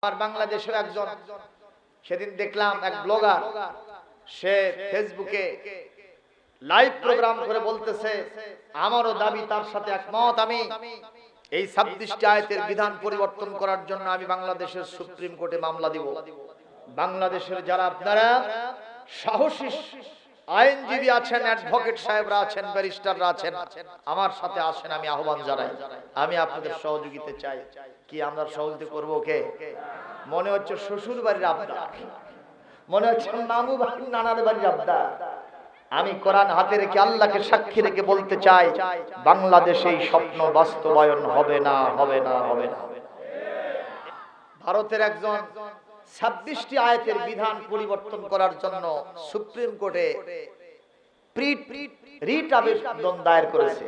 আর বাংলাদেশেও একজন সেদিন দেখলাম এক ব্লগার, সে ফেসবুকে লাইভ প্রোগ্রাম করে বলতেছে আমারও দাবি তার সাথে একমত, আমি এই 26টি আয়াতের বিধান পরিবর্তন করার জন্য আমি বাংলাদেশের সুপ্রিম কোর্টে মামলা দিব। বাংলাদেশের যারা আপনারা সাহসী আইনজীবী আছেন, অ্যাডভোকেট সাহেবরা আছেন, ব্যারিস্টাররা আছেন, আমার সাথে আসেন, আমি আহ্বান জানাই, আমি আপনাদের সহযোগিতা চাই। কি আমরা সহযোগিতা করবো? কে? মনে হচ্ছে শ্বশুর বাড়ির আবদার, মনে হচ্ছে মামু বাড়ির নানার বাড়ির আবদার। আমি কোরআন হাতে রেখে আল্লাহকে সাক্ষী রেখে বলতে চাই, বাংলাদেশে এই স্বপ্ন বাস্তবায়ন হবে না, হবে না, হবে না। ভারতের একজন 26টি আয়াতের বিধান পরিবর্তন করার জন্য সুপ্রিম কোর্টে রিট আবেদন দায়ের করেছে,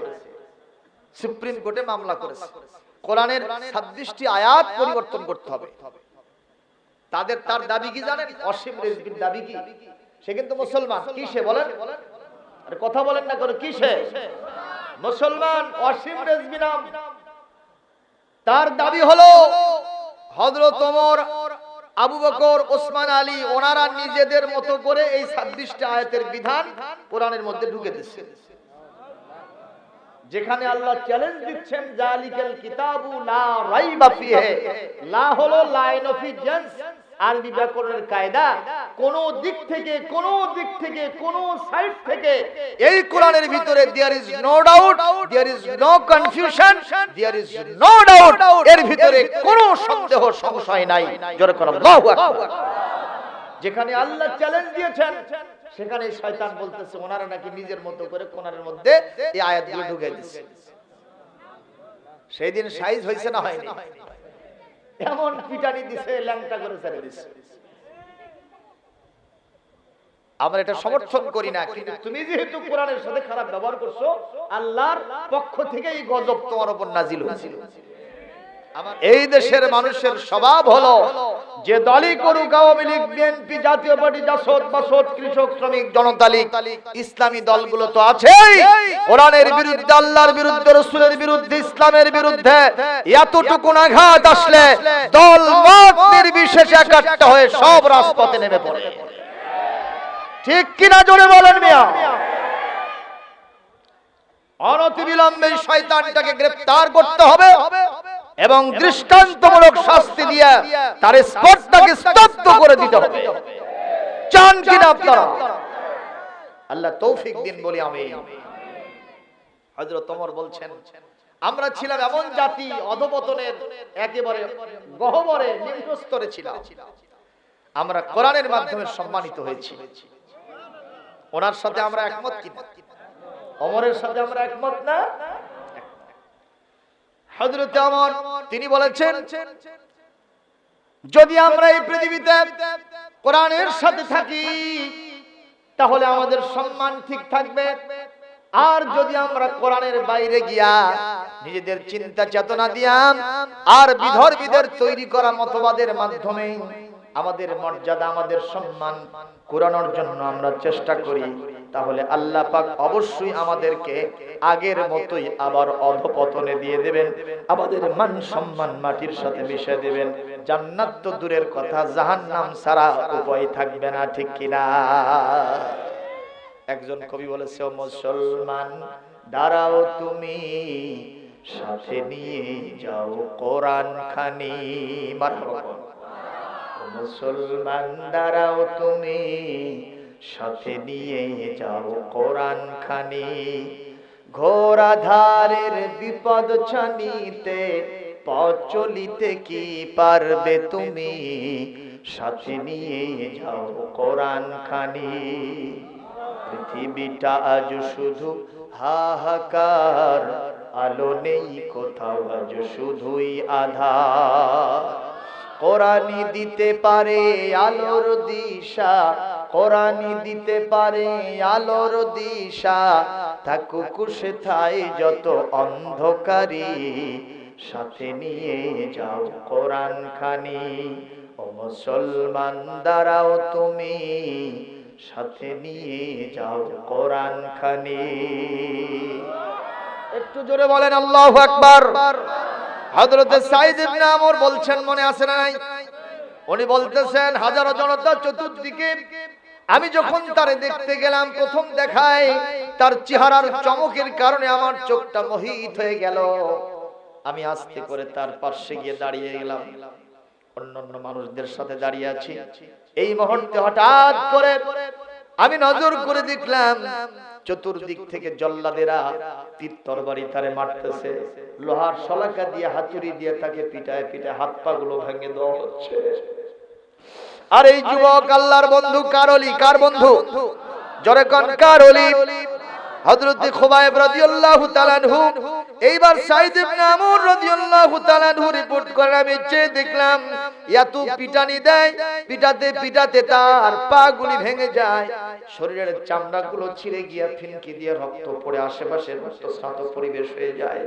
সুপ্রিম কোর্টে মামলা করেছে। কোরআনের 26টি আয়াত পরিবর্তন করতে হবে। তার দাবি কি জানেন? অসীম রেজবির দাবি কি? সে কিন্তু মুসলমান। কি সে বলেন? আরে কথা বলেন না করে, কি সে মুসলমান? অসীম রেজবি নাম। তার দাবি হলো হযরত ওমর, আবু বকর, ওসমান আলী ওনারা নিজেদের মতো করে এই 26টি আয়াতের বিধান কোরআনের মধ্যে ঢুকে দিয়েছে। যেখানে আল্লাহ চ্যালেঞ্জ দিচ্ছেন জালিকাল কিতাবু লা রাইবা ফিহি, লা হলো লাইন অফ জেন্স, আরবি ব্যাকরণের কায়দা। কোন দিক থেকে কোন সাইড থেকে এই কোরআনের ভিতরে there is no doubt, there is no confusion, there is no doubt, এর ভিতরে কোনো সন্দেহ সংশয় নাই। জোরে করে আল্লাহু আকবার। যেখানে আল্লাহ চ্যালেঞ্জ দিয়েছেন সেখানে শয়তান বলতেছে ওনারা নাকি নিজের মতো করে কোরআনের মধ্যে এই আয়াতগুলো ঢুকে দিয়েছে। সেই দিন সাইজ হইছে না হয়নি? এমন পিটানি দিছে, ল্যাংটা করে ছেড়ে দিছে। আমরা এটা সমর্থন করি না, কিন্তু তুমি যেহেতু কোরআনের সাথে খারাপ ব্যবহার করছো, আল্লাহর পক্ষ থেকে এই গজব তোমার উপর নাজিল হয়েছিল। এই দেশের মানুষের স্বভাব হলো যে দলই করুক, আওয়ামী লীগ, বিএনপি, জাতীয় পার্টি, জাসদ, বাসদ, কৃষক, শ্রমিক, জনতা লীগ, ইসলামী দলগুলো তো আছেই। কোরআনের বিরুদ্ধে, আল্লাহর বিরুদ্ধে, রাসূলের বিরুদ্ধে, ইসলামের বিরুদ্ধে এতটুকু আঘাত আসলে দল মত নির্বিশেষে একাট্টা হয়ে সব রাজপথে নেমে পড়ে। ঠিক কিনা জোরে বলেন মিয়া? অনতিবিলম্বে শয়তানটাকে গ্রেফতার করতে হবে এবং দৃষ্টান্তমূলক শাস্তি দিয়ে তার স্পর্শটাকে স্তব্ধ করে দিতে হবে। চান কিনা আপনারা? আল্লাহ তৌফিক দিন বলি আমি। হযরত ওমর বলছেন আমরা ছিলাম এমন জাতি, অধপতনের একেবারে গহ্বরে, নিম্ন স্তরে ছিলাম, আমরা কোরআনের মাধ্যমে সম্মানিত হয়েছি। ওনার সাথে আমরা একমত কিনা? ওমরের সাথে আমরা একমত না? হযরত ওমর তিনি বলেছেন যদি আমরা এই পৃথিবীতে কোরআনের সাথে থাকি তাহলে আমাদের সম্মান ঠিক থাকবে, আর যদি আমরা কোরআনের বাইরে গিয়া নিজেদের চিন্তা চেতনা দিয়া আর বিধর্মীদের তৈরি করা মতবাদের মাধ্যমে আমাদের মর্যাদা, আমাদের সম্মান কুরানোর জন্য আমরা চেষ্টা করি, তাহলে আল্লাহ পাক অবশ্যই আমাদেরকে আগের মতোই আবার অধপতনে দিয়ে দেবেন, আমাদের মান সম্মান মাটির সাথে মিশিয়ে দেবেন। জান্নাত তো দূরের কথা, জাহান্নাম ছাড়া উপায় থাকবে না। ঠিক কিনা? একজন কবি বলেছে, ও মুসলমান দাঁড়াও তুমি, সাথে নিয়ে যাও কোরআন খানি। মারহাবা। মুসলমান দাঁড়াও তুমি, সাথে নিয়ে যাও কোরআন খানি। ঘোর আধারের বিপদ ছানিতে পথ চলিতে কি পারবে তুমি, সাথে নিয়ে যাও কোরআন খানি। পৃথিবীটা আজ শুধু হাহাকার, আলো নেই কোথাও, আজ শুধুই আধার। কোরআনই দিতে পারে আলোর দিশা, কোরআনই দিতে পারে আলোর দিশা, থাকুক সেথায় যত অন্ধকারী, সাথে নিয়ে যাও কোরআন খানি। ও মুসলমান দাঁড়াও তুমি, সাথে নিয়ে যাও কোরআন খানি। একটু জোরে বলেন আল্লাহু আকবার। হযরত সাঈদ ইবনে আমর বলছেন, মনে আছে না নাই? উনি বলতেছেন হাজারো জনতা চতুর্দিকে, আমি যখন তারে দেখতে গেলাম প্রথম দেখায় তার চেহারার চমকের কারণে আমার চোখটা মোহিত হয়ে গেল। আমি আস্তে করে তার পাশে গিয়ে দাঁড়িয়ে গেলাম, অন্যান্য মানুষদের সাথে দাঁড়িয়ে আছি। এই মুহূর্তে হঠাৎ করে আমি নজর করে দেখলাম চতুর্দিক থেকে জল্লাদেরা তীর তরবারি তারে মারতেছে, লোহার শলাকা দিয়ে হাতুড়ি দিয়ে তাকে পিটায় পিটায় হাত পা গুলো ভেঙে দেওয়া হচ্ছে। আর এই যুবক আল্লাহর বন্ধু কার ওলি? কার বন্ধু? জোরে কোন কার ওলি? হযরত খুবাইব রাদিয়াল্লাহু তাআলা আনহু। এইবার সাঈদ ইবনে আমর রাদিয়াল্লাহু তাআলা আনহু রিপোর্ট করে, আমি চেয়ে দেখলাম এত পিটানি দেয়, পিটাতে পিটাতে তার পা গুলি ভেঙে যায়, শরীরের চামড়াগুলো ছিঁড়ে গিয়ে ফিনকি দিয়ে রক্ত পড়ে আশেপাশের রক্তস্নাত পরিবেশ হয়ে যায়।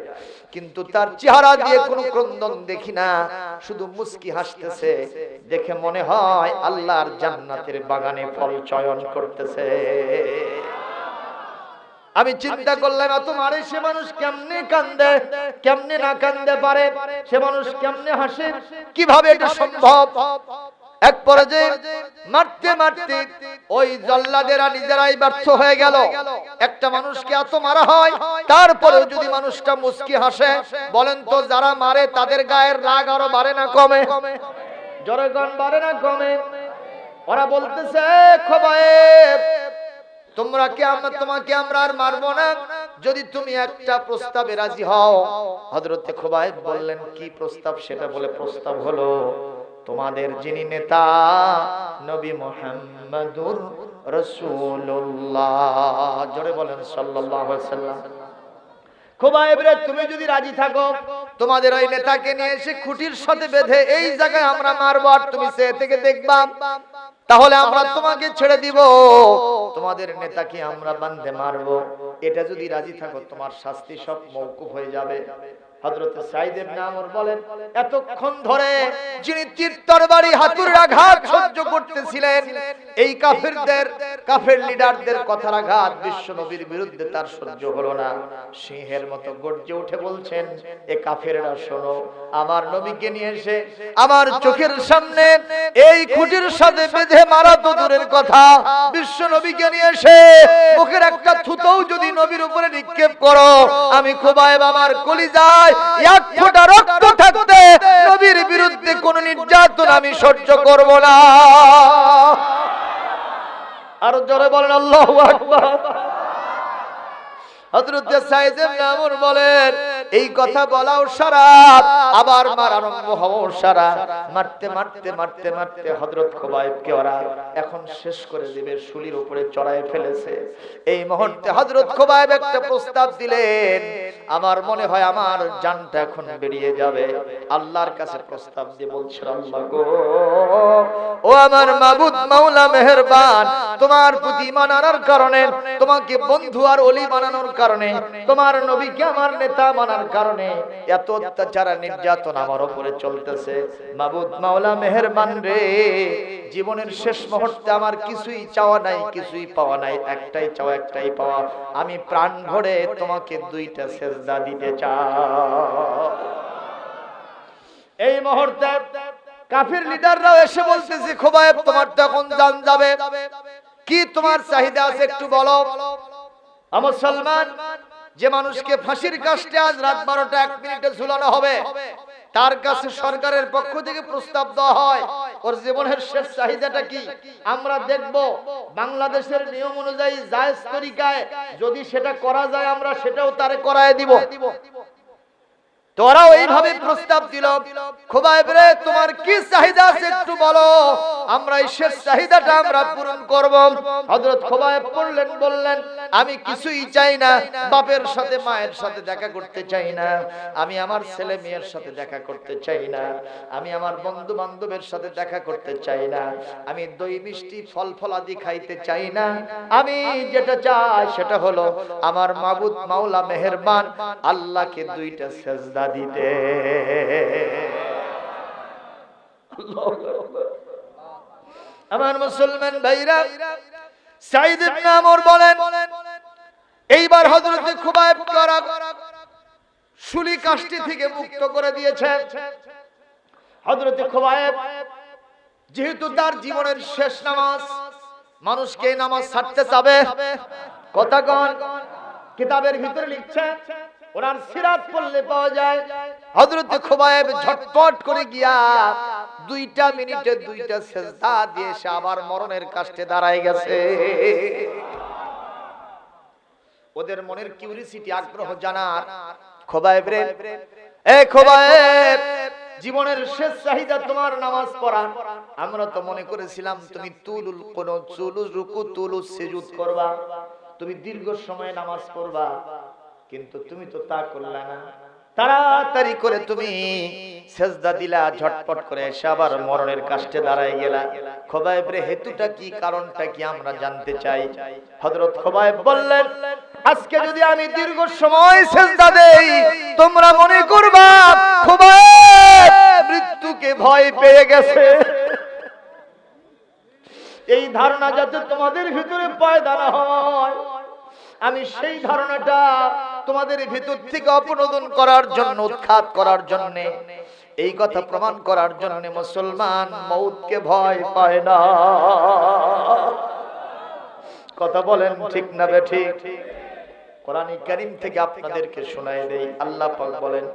কিন্তু তার চেহারা দিয়ে কোনো ক্রন্দন দেখি না, শুধু মুস্কি হাসতেছে। দেখে মনে হয় আল্লাহর জান্নাতের বাগানে ফল চয়ন করতেছে। আমি চিন্তা করলাম এত মারে সে মানুষ কেমনে কান্দে, কেমনে না কান্দে পারে, সে মানুষ কেমনে হাসে, কিভাবে এটা সম্ভব? এক পর্যায়ে মারতে মারতে ওই জল্লাদেরা নিজেরাই ব্যর্থ হয়ে গেল। একটা মানুষকে এত মারা হয়, তারপরেও যদি মানুষটা মুস্কি হাসে, বলেন তো যারা মারে তাদের গায়ের রাগ আরো বাড়ে না কমে? জোরে গান বাড়ে না কমে? ওরা বলতেছে খুবাইব তোমরা কি তোমাকে আমরা আর মারবো না যদি তুমি একটা প্রস্তাবে রাজি হও। হযরত খুবাইব বললেন কি প্রস্তাব? সেটা বলে প্রস্তাব হলো তোমাদের যিনি নেতা নবী মুহাম্মদুর রাসূলুল্লাহ, জোরে বলেন সাল্লাল্লাহু আলাইহি ওয়াসাল্লাম। খুবাইব রে তুমি যদি রাজি থাকো, তোমাদের ওই নেতাকে নিয়ে এসে খুঁটির সাথে বেঁধে এই জায়গায় আমরা মারবো, আর তুমি সে থেকে দেখবা, তাহলে আমরা তোমাকে ছেড়ে দিব, তোমাদের নেতাকে আমরা বাঁধে মারবো। এটা যদি রাজি থাকো তোমার শাস্তি সব মওকুফ হয়ে যাবে। হযরত সাঈদ ইবনে আমর বলেন এতক্ষণ ধরে যিনি তীর তরবারি হাতুড়ির আঘাত সহ্য করতেছিলেন, এই কাফেরদের কাফের লিডারদের কথার আঘাত বিশ্ব নবীর বিরুদ্ধে তার সহ্য হলো না। সিংহের মতো গর্জে উঠে বলছেন এ কাফেররা শোনো, আমার নবীকে নিয়ে এসে আমার চোখের সামনে এই খুঁটির সাথে বেঁধে মারা তো দূরের কথা, বিশ্ব নবীকে নিয়ে এসে মুখের একটা থুতোও যদি নবীর উপরে নিক্ষেপ করো, আমি খুবাইব আমার কলিজায় এক ফোঁটা রক্ত থাকতে নবীর বিরুদ্ধে কোন নির্যাতন আমি সহ্য করব না। আর জোরে বলেন আল্লাহু আকবার। হযরত সাঈদ ইবনে আমর বলেন এই কথা বলাও শরাত, আবার মার আরম্ভ হওয়াও শরাত। মারতে মারতে মারতে মারতে হযরত খুবাইবকে ওরা এখন শেষ করে দেবে, শুলির উপরে চড়ায় ফেলেছে। এই মুহূর্তে হযরত খুবাইব একটা প্রস্তাব দিলেন, আমার মনে হয় আমার জানটা এখন বেরিয়ে যাবে। আল্লাহর কাছে প্রস্তাব দিয়ে বলছেন আল্লাহ গো, ও আমার মাবুদ মাওলা মেহেরবান, তোমার প্রতি ঈমান আনার কারণে, তোমাকে বন্ধু আর ওলি বানানোর কারণে, তোমার নবীকে আমার নেতা মানার কারণে এত অত্যাচার নির্যাতন আমার উপরে চলতেছে। মাবুদ মাওলা মেহেরবান রে, জীবনের শেষ মুহূর্তে আমার কিছুই চাওয়া নাই, কিছুই পাওয়া নাই, একটাই চাওয়া একটাই পাওয়া, আমি প্রাণ ভরে তোমাকে দুইটা সেজদা দিতে চাই। এই মুহূর্তে কাফির লিডাররাও এসে বলতেছে খুবাইব তোমার তো এখন জান যাবে, কি তোমার চাহিদা আছে একটু বলো। মুসলমান যে মানুষকে ফাঁসির কাস্টে আজ রাত 12টা 1 মিনিটে ঝুলানো হবে, তার কাছে সরকারের পক্ষ থেকে প্রস্তাব দেওয়া হয় ওর জীবনের শেষ চাহিদাটা কি আমরা দেখব। বাংলাদেশের নিয়ম অনুযায়ী জায়েজ তরিকায় যদি সেটা করা যায় আমরা সেটাও তারে করায় দিব। তোরাও এইভাবে প্রস্তাব দিল, খুবাইব রে তোমার কি চাহিদা আছে একটু বলো, আমরা এই শেষ চাহিদাটা আমরা পূরণ করব। হযরত খুবাইব বললেন আমি কিছুই চাই না, বাপের সাথে মায়ের সাথে দেখা করতে চাই না, আমি আমার ছেলে মেয়ের সাথে দেখা করতে চাই না, আমি আমার বন্ধু বান্ধবের সাথে দেখা করতে চাই না, আমি দই মিষ্টি ফল ফলাদি খাইতে চাই না, আমি যেটা চাই সেটা হলো আমার মাবুদ মাওলা মেহেরবান আল্লাহকে দুইটা সেজদা দিতে। আমার মুসলমান ভাইরা, সাঈদ ইবনে আমর বলেন এইবার হযরত খুবাইব করা শুলি কাষ্টি থেকে মুক্ত করে দিয়েছে। হযরত খুবাইব যেহেতু তার জীবনের শেষ নামাজ, মানুষকে নামাজ ছাড়তে চাবে। কথা কন, কিতাবের ভিতরে লিখছে, ওনার সিরাত পড়লে পাওয়া যায় হযরত খুবাইব ঝটপট করে গিয়া 2টা মিনিটে 2টা সিজদা দিয়ে সে আবার মরণের কাছে দাঁড়ায় গেছে। ওদের মনের কিউরিসিটি, আগ্রহ জানার, খুবাইব রে, এ খুবাইব, জীবনের শেষ চাহিদা তোমার নামাজ পড়া। আমরা তো মনে করেছিলাম তুমি তুলুল কুনুত, তুলুল রুকু, তুলুল সুজুদ করবা, তুমি দীর্ঘ সময় নামাজ পড়বা, কিন্তু তুমি তো তা করলা না। তাড়াতাড়ি করে তুমি সেজদা দিলা, ঝটপট করে এসে আবার মরণের কাছে দাঁড়ায় গেলা। খুবাইব রে, হেতুটা কি, কারণটা কি আমরা জানতে চাই। হযরত খুবাইব বললেন, আজকে যদি আমি দীর্ঘ সময় সেজদা দেই, তোমরা মনে করবা খুবাইব মৃত্যুকে ভয় পেয়ে গেছে। এই ধারণা যাতে তোমাদের ভিতরে পয়দা না হয়, আমি সেই ধারণাটা তোমাদের ভিতর থেকে অপনোদন করার জন্য, উৎখাত করার জন্য, এই কথা প্রমাণ করার জন্য মুসলমান মউতকে ভয় পায় না। কথা বলেন ঠিক না বেঠিক? কোরআন কারীম থেকে আপনাদেরকে শোনায় দেই, আল্লাহ পাক বলেন,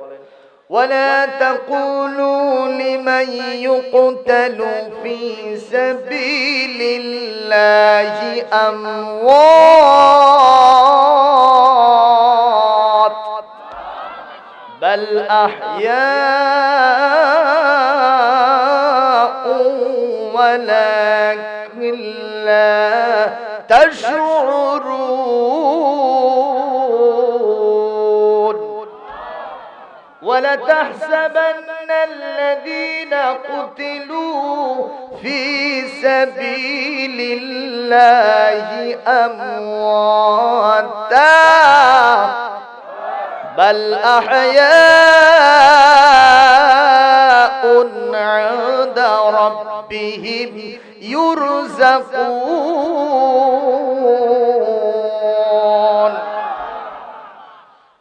ولا تقولوا لمن يقتل في سبيل الله أموات بل أحياء ولكن لا تشعرون ولتحسبن الذين قتلوا في سبيل الله أمواتا بل أحياء عند ربهم يرزقون।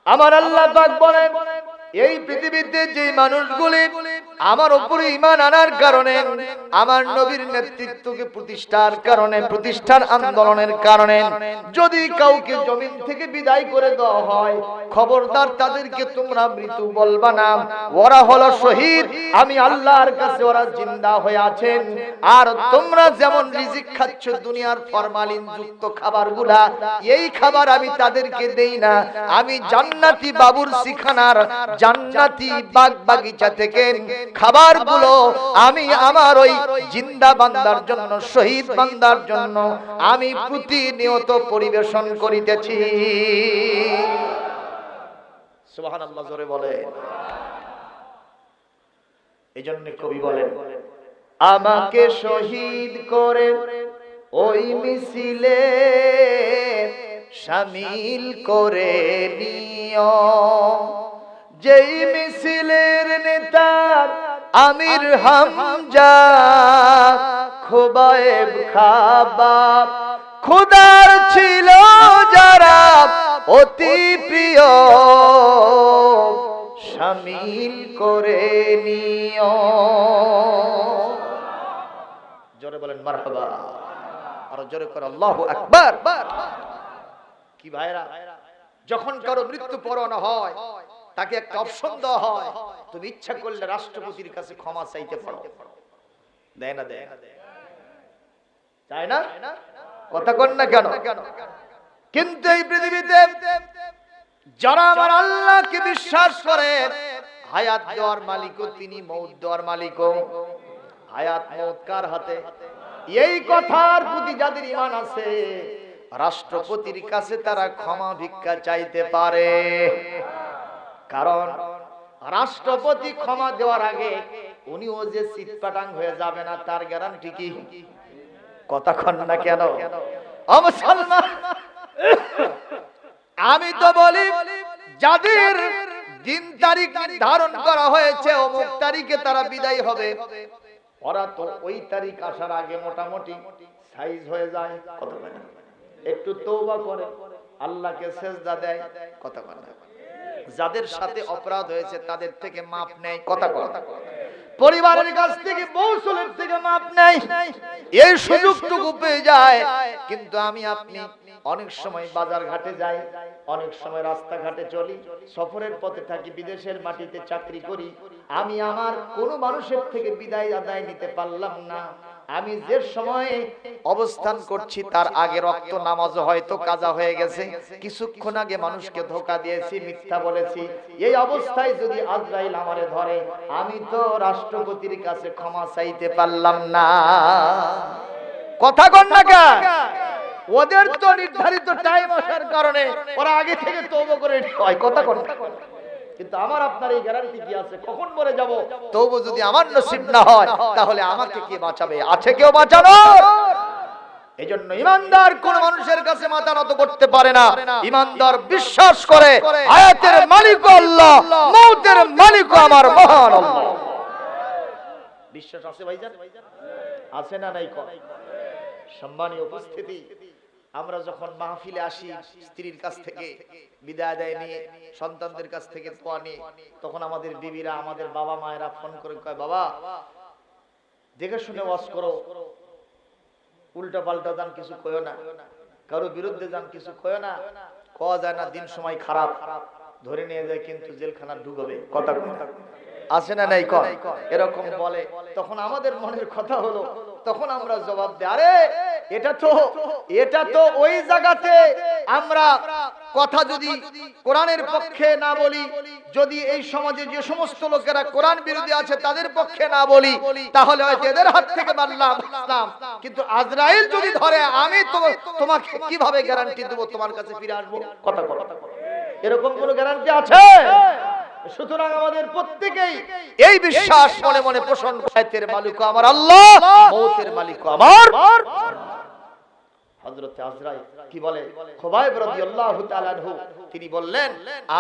আমার আল্লাহ পাক বলেন, এই পৃথিবীতে যে মানুষগুলি আমার উপরে ঈমান আনার কারণে, আমার নবীর নেতৃত্বকে প্রতিষ্ঠার কারণে, প্রতিষ্ঠার আন্দোলনের কারণে যদি কাউকে জমিন থেকে বিদায় করে দেওয়া হয়, খবরদার তাদেরকে তোমরা মৃত্যু বলবা না, ওরা হলো শহীদ। আমি আল্লাহর কাছে ওরা জিন্দা হয়ে আছেন। আর তোমরা যেমন রিজিক খাচ্ছ দুনিয়ার ফরমালিন যুক্ত খাবারগুলা, এই খাবার আমি তাদেরকে দেই না। আমি জান্নাতি বাবুর শিখানার জান্নাতি বাগ বাগিচা থেকে খাবারগুলো আমি আমার ওই জিন্দা বান্দার জন্য, শহীদ বান্দার জন্য আমি প্রতিনিয়ত পরিবেশন করিতেছি। সুবহানাল্লাহ, জোরে বলে। এই জন্য কবি বলেন, আমাকে শহীদ করে ওই মিছিলে শামিল করে নিও, যেই মিছিলের নেতা আমির হামজা খুবাইব খাবাব, খুদার ছিল যারা অতি প্রিয়, শামিল করে নিও। জোরে বলেন মারহাবা, আর জোরে করে আল্লাহু আকবার। কি ভাইরা, যখন কারো মৃত্যু পরোয়ানা হয়, তাকে একটা অপশন দেওয়া হয়, তুমি ইচ্ছা করলে রাষ্ট্রপতির কাছে ক্ষমা চাইতে পারো। দেয় না? দেয় তাই না? কথা কন না কেন? কিন্তু এই পৃথিবীতে যারা আমার আল্লাহকে বিশ্বাস করে, হায়াত দেওয়ার মালিকও তিনি, মউত দেওয়ার মালিকও। হায়াত মউত কার হাতে? এই কথার প্রতি যাদের ঈমান আছে, রাষ্ট্রপতির কাছে তারা ক্ষমা ভিক্ষা চাইতে পারে। কারণ রাষ্ট্রপতি ক্ষমা দেওয়ার আগে উনিও যে চিৎপাটাং হয়ে যাবে না, তার গ্যারান্টি কি? কথা কন না কেন? মুসলমান, আমি তো বলি, যাদের দিন তারিখ নির্ধারণ করা হয়েছে অমুক তারিখে তারা বিদায় হবে, ওরা তো ওই তারিখ আসার আগে মোটামুটি সাইজ হয়ে যায়। কথা বলে একটু তওবা করে আল্লাহকে সেজদা দেয়। কথা বলে যাদের সাথে অপরাধ হয়েছে তাদের থেকে মাপ নেয়। কথা বলে পরিবারের কাছ থেকে বউ ছেলের থেকে মাপ নেই, এই সুযোগটুকু পেয়ে যায়। কিন্তু আমি আপনি অনেক সময় বাজার ঘাটে যাই, অনেক সময় রাস্তাঘাটে চলি, সফরের পথে থাকি, বিদেশের মাটিতে চাকরি করি, আমি আমার কোনো মানুষের থেকে বিদায় আদায় নিতে পারলাম না। আমি যে সময়ে অবস্থান করছি তার আগে রক্ত নামাজ হয়তো কাজা হয়ে গেছে, কিছুক্ষণ আগে মানুষকে ধোঁকা দিয়েছি, মিথ্যা বলেছি, এই অবস্থায় যদি আজরাইল আমারে ধরে, আমি তো রাষ্ট্রপতির কাছে ক্ষমা চাইতে পারলাম না। কথা কন না কা? ওদের তো নির্ধারিত টাইম আসার কারণে ওরা আগে থেকে তওবা করে হয়। কথা কন। কিন্তু আমার আপনার এই গ্যারান্টি কি আছে কখন মরে যাব? তওবা যদি আমার নসিব না হয় তাহলে আমাকে কে বাঁচাবে? আছে কেউ বাঁচানো? এজন্য ইমানদার কোন মানুষের কাছে মাথা নত করতে পারে না। ইমানদার বিশ্বাস করে হায়াতের মালিক আল্লাহ, মওতের মালিক আমার মহান আল্লাহ। বিশ্বাস আছে ভাইজান? আছে না নাই? সম্মানীয় উপস্থিতি, আমরা যখন মাহফিলে আসি, স্ত্রীর কাছ থেকে বিদায় দেয় নিয়ে, সন্তানদের কাছ থেকে দোয়া নিয়ে, তখন আমাদের বিবিরা, আমাদের বাবা মায়েরা ফোন করে কয়, বাবা দেখে শুনে ওয়াজ করো, উল্টা পাল্টা দান কিছু কয়ো না, কারো বিরুদ্ধে দান কিছু কয়ো না। কওয়া যায় না, দিন সময় খারাপ, ধরে নিয়ে যায় কিন্তু জেলখানা ঢুকবে। কথা আছে না নাই? এরকম বলে। তখন আমাদের মনের কথা হলো, তখন আমরা জবাব দেই, আরে এটা তো ওই জায়গাতে আমরা কথা যদি কোরআনের পক্ষে না বলি, যদি এই সমাজে যে সমস্ত লোকেরা কোরআন বিরোধী আছে তাদের পক্ষে না বলি, তাহলে হয়তো এদের হাত থেকে বাঁচলাম। কিন্তু আজরাইল যদি ধরে, আমি তোমাকে কিভাবে গ্যারান্টি দেব তোমার কাছে ফিরে আসবো? কথা বলো, এরকম কোন গ্যারান্টি আছে? সুতরাং আমাদের প্রত্যেকেই এই বিশ্বাস মনে মনে পোষণ হায়াতের মালিক আমার আল্লাহ, মওতের মালিক আমার। হযরত আজরাইল কি বলে? খুবাইব রাদিয়াল্লাহু তাআলা আনহু তিনি বললেন,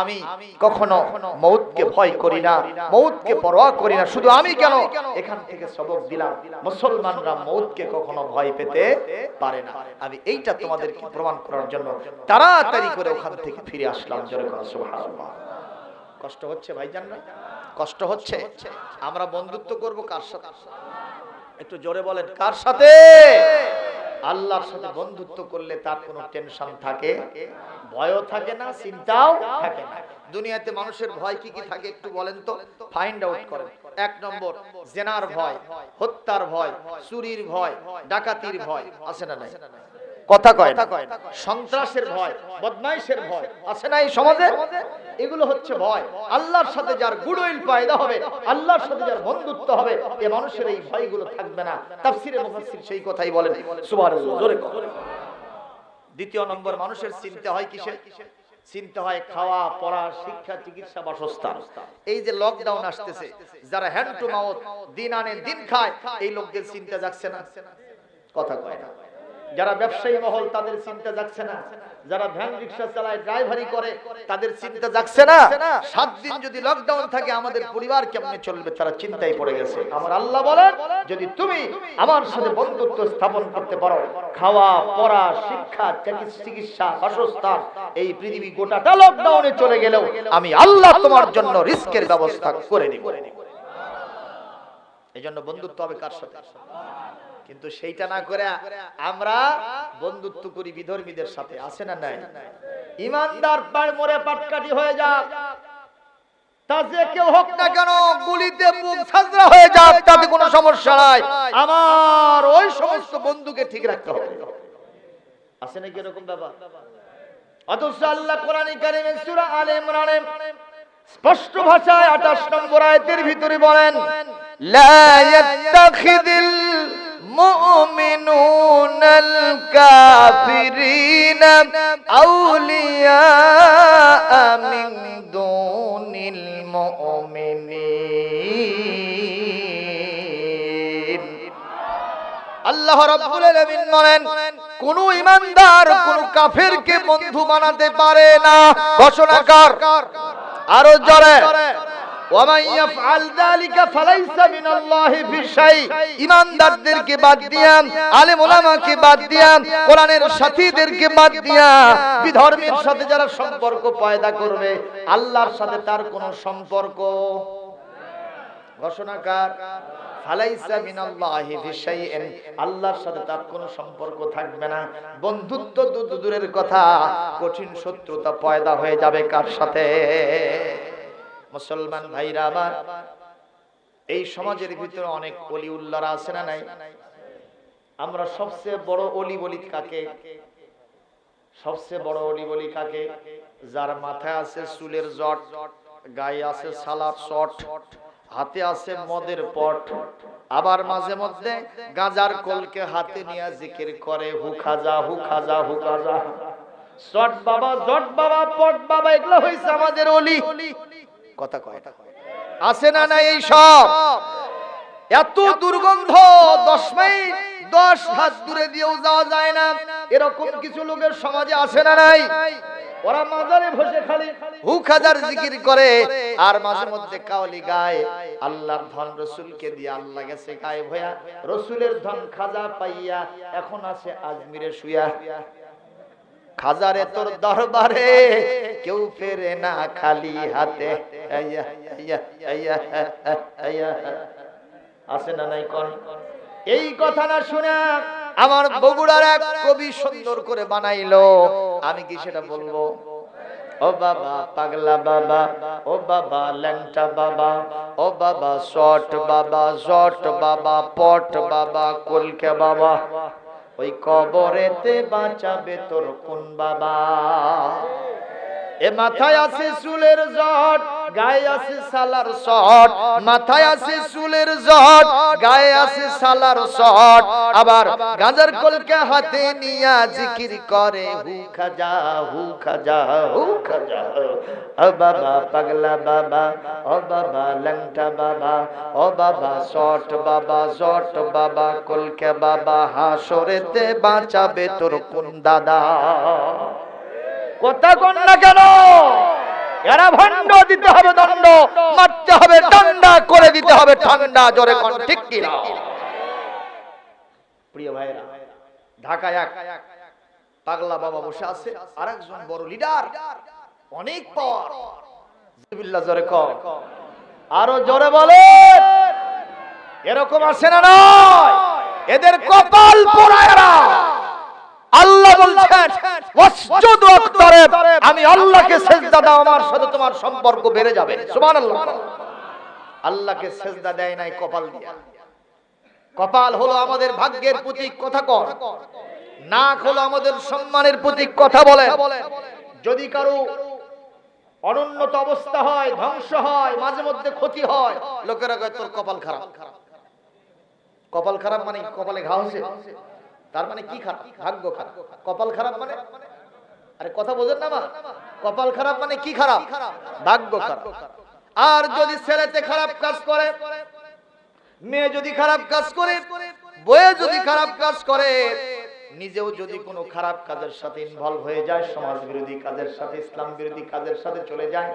আমি কখনো মওতকে ভয় করি না, মওতকে পরোয়া করি না। শুধু আমি কেন, এখান থেকে সবক দিলাম, মুসলমানরা মওতকে কখনো ভয় পেতে পারে না। আমি এইটা তোমাদেরকে প্রমাণ করার জন্য তাড়াতাড়ি করে ওখান থেকে ফিরে আসলাম। জোরে বলুন সুবহানাল্লাহ। কষ্ট হচ্ছে ভাইজান? না কষ্ট হচ্ছে? আমরা বন্ধুত্ব করব কার সাথে? একটু জোরে বলেন, কার সাথে? আল্লাহর সাথে বন্ধুত্ব করলে তার কোনো টেনশন থাকে, ভয়ও থাকে না, চিন্তাও থাকে না। দুনিয়াতে মানুষের ভয় কি কি থাকে একটু বলেন তো, ফাইন্ড আউট করেন। 1 নম্বর জেনার ভয়, হত্যার ভয়, চুরির ভয়, ডাকাতির ভয়, আছে না নাই? কথা কয় না। সন্ত্রাসের ভয়, বদমাইশের ভয়, আছে না এই সমাজে? এগুলো হচ্ছে ভয়। আল্লাহর সাথে যার গুডউইল পয়দা হবে, আল্লাহর সাথে যার বন্ধুত্ব হবে, এই মানুষের এই ভয়গুলো থাকবে না। তাফসীরে মুফাসসির সেই কথাই বলেন, সুবহানাল্লাহ। জোরে বলেন। দ্বিতীয় নম্বর মানুষের চিন্তা হয় কিসে? চিন্তা হয় খাওয়া, পড়া, শিক্ষা, চিকিৎসা, বাসস্থান। এই যে লকডাউন আসতেছে, যারা হ্যান্ড টু মাউথ দিন আনে দিন খায়, এই লোকদের চিন্তা যাচ্ছে না? কথা কয় না। যারা ব্যবসায়ী মহল, তাদের চিন্তা যাচ্ছে না? যারা ভ্যান রিক্সা চালায়, ড্রাইভারি করে, তাদের চিন্তা যাচ্ছে না? 7 দিন যদি লকডাউন থাকে আমাদের পরিবার কেমনে চলবে, তারা চিন্তায় পড়ে গেছে। আমার আল্লাহ বলেন, যদি তুমি আমার সাথে বন্ধুত্ব স্থাপন করতে পারো, খাওয়া, পড়া, শিক্ষা, চিকিৎসা, বাসস্থান, এই পৃথিবী গোটাটা লকডাউনে চলে গেলেও আমি আল্লাহ তোমার জন্য রিস্কের ব্যবস্থা করে দিব। এইজন্য বন্ধুত্ব হবে কার সাথে? কিন্তু সেইটা না করে আমরা বন্ধুত্ব করি বিধর্মীদের সাথে, আছে না নাই? ইমানদার পার মরে পাটকাঠি হয়ে যাক, তা যে কেউ হোক না কেন, গুলিতে মুখ ছাজরা হয়ে যাক, তাতে কোনো সমস্যা নাই। আমার ওই সমস্ত বন্ধুকে ঠিক রাখতে হবে। আছে নাকি এরকম ব্যাপার? অথচ আল্লাহ কোরআনে কারিমে সূরা আলে ইমরানে স্পষ্ট ভাষায় 28 নম্বর আয়াতের ভিতরে বলেন, লা ইয়াত্তাখিযিল মুমিনুনাল কাফিরিনা আউলিয়া মিন দুনিল মুমিনিন। আল্লাহ রাব্বুল আলামিন বলেন, কোন ঈমানদার কোন কাফেরকে বন্ধু বানাতে পারে না। ঘোষণাকার আরো জোরে, ওয়ামান ইয়াফআল যালিকা ফালাইসা মিনাল্লাহি ফি শাই। ঈমানদারদেরকে বাদ দিয়া, আলেম ওলামাকে বাদ দিয়া, কোরআনের সাথীদেরকে বাদ দিয়া বিধর্মের সাথে যারা সম্পর্ক পয়দা করবে, আল্লাহর সাথে তার কোনো সম্পর্ক ঘোষণাকার ফালাইসা মিনাল্লাহি বিশাইইন, আল্লাহর সাথে তার কোনো সম্পর্ক থাকবে না। বন্ধুত্ব তো দূরের কথা, কঠিন শত্রুতা পয়দা হয়ে যাবে কার সাথে? মুসলমান ভাইরা আমার, এই সমাজের ভিতরে অনেক ওলি উল্লাহরা আছে না নাই? আমরা সবচেয়ে বড় ওলি বলি কাকে? সবচেয়ে বড় ওলি বলি কাকে? যার মাথায় আছে চুলের জট, গায়ে আছে সালার শট, হাতে আছে মদের পট, আবার মাঝে মধ্যে গাঁজার কলকে হাতে নিয়ে জিকির করে হু খাজা হু খাজা হু খাজা। শট বাবা, জট বাবা, পট বাবা, এগুলো হইছে আমাদের ওলি। কথা কয় আছে না নাই? এই সব এত দুর্গন্ধ 10 মাইল 10 হাত দূরে দিয়েও যাওয়া যায় না, এরকম কিছু লোকের সমাজে আছে না নাই? ওরা মাজারে বসে খালি হু খাজার জিকির করে আর মাঝে মধ্যে কাওয়ালি গায়। আল্লাহর ধন রাসূলকে দিয়ে আল্লাহ গেছে গায়েব হইয়া, রাসূলের ধন খাজা পাইয়া এখন আছে আজমিরে শুয়া। খাজারে তোর দরবারে কেউ ফেরে না খালি হাতে। আছে না নাই? কোন এই কথা না শুনে আমার বগুড়ার এক কবি সুন্দর করে বানাইলো, আমি কি সেটা বলবো? ও বাবা পাগলা বাবা, ও বাবা ল্যাংটা বাবা, ও বাবা শট বাবা, জট বাবা, পট বাবা, কলকে বাবা, ওই কবরেতে বাঁচাবে তোর কোন বাবা? এ মাথায় আছে চুলের জট, গায়ে আছে সালার শট, মাথায় আছে চুলের জট, গায়ে আছে সালার শট, আবার গাঁজার কলকে হাতে নিয়া জিকির করে হু খাজা হু খাজা হু খাজা। ও বাবা পাগলা বাবা, ও বাবা ল্যাংটা বাবা, ও বাবা শট বাবা, জট বাবা, কলকে বাবা, হাসরেতে বাঁচাবে তোর কোন দাদা? কথা কোন না কেন? এরা ভণ্ড, দিতে হবে দণ্ড, মারতে হবে ডান্ডা, করে দিতে হবে ঠান্ডা। জোরে কোন ঠিক কি না? প্রিয় ভাইরা, ঢাকায় এক পাগলা বাবা বসে আছে, আরেকজন বড় লিডার, অনেক পাওয়ার। বিসমিল্লাহ জোরে কর, আরো জোরে বলে। এরকম আছে না নয়? এদের কপাল পোড়া এরা। আল্লাহ বলছেন ওয়াসজুদু ওয়াকতারিব, আমি আল্লাহকে সিজদা দাও, আমার সাথে তোমার সম্পর্ক বেড়ে যাবে। সুবহানাল্লাহ। আল্লাহকে সিজদা দেয় নাই কপাল দিয়া। কপাল হলো আমাদের ভাগ্যের প্রতীক, কথা কর। নাক হলো আমাদের সম্মানের প্রতীক, কথা বলে। যদি কারো অনুন্নত অবস্থা হয়, ধ্বংস হয়, মাঝে মধ্যে ক্ষতি হয়, লোকেরা কয় তোর কপাল খারাপ। কপাল খারাপ মানে কপালে ঘা হয়েছে, তার মানে কি খারাপ? ভাগ্য খারাপ। কপাল খারাপ মানে, আরে কথা বোঝেন না মা? কপাল খারাপ মানে কি খারাপ? ভাগ্য খারাপ। আর যদি ছেলেতে খারাপ কাজ করে, মেয়ে যদি খারাপ কাজ করে, বয়ে যদি খারাপ কাজ করে, নিজেও যদি কোনো খারাপ কাজের সাথে ইনভলভ হয়ে যায়, সমাজ বিরোধী কাজের সাথে, ইসলাম বিরোধী কাজের সাথে চলে যায়,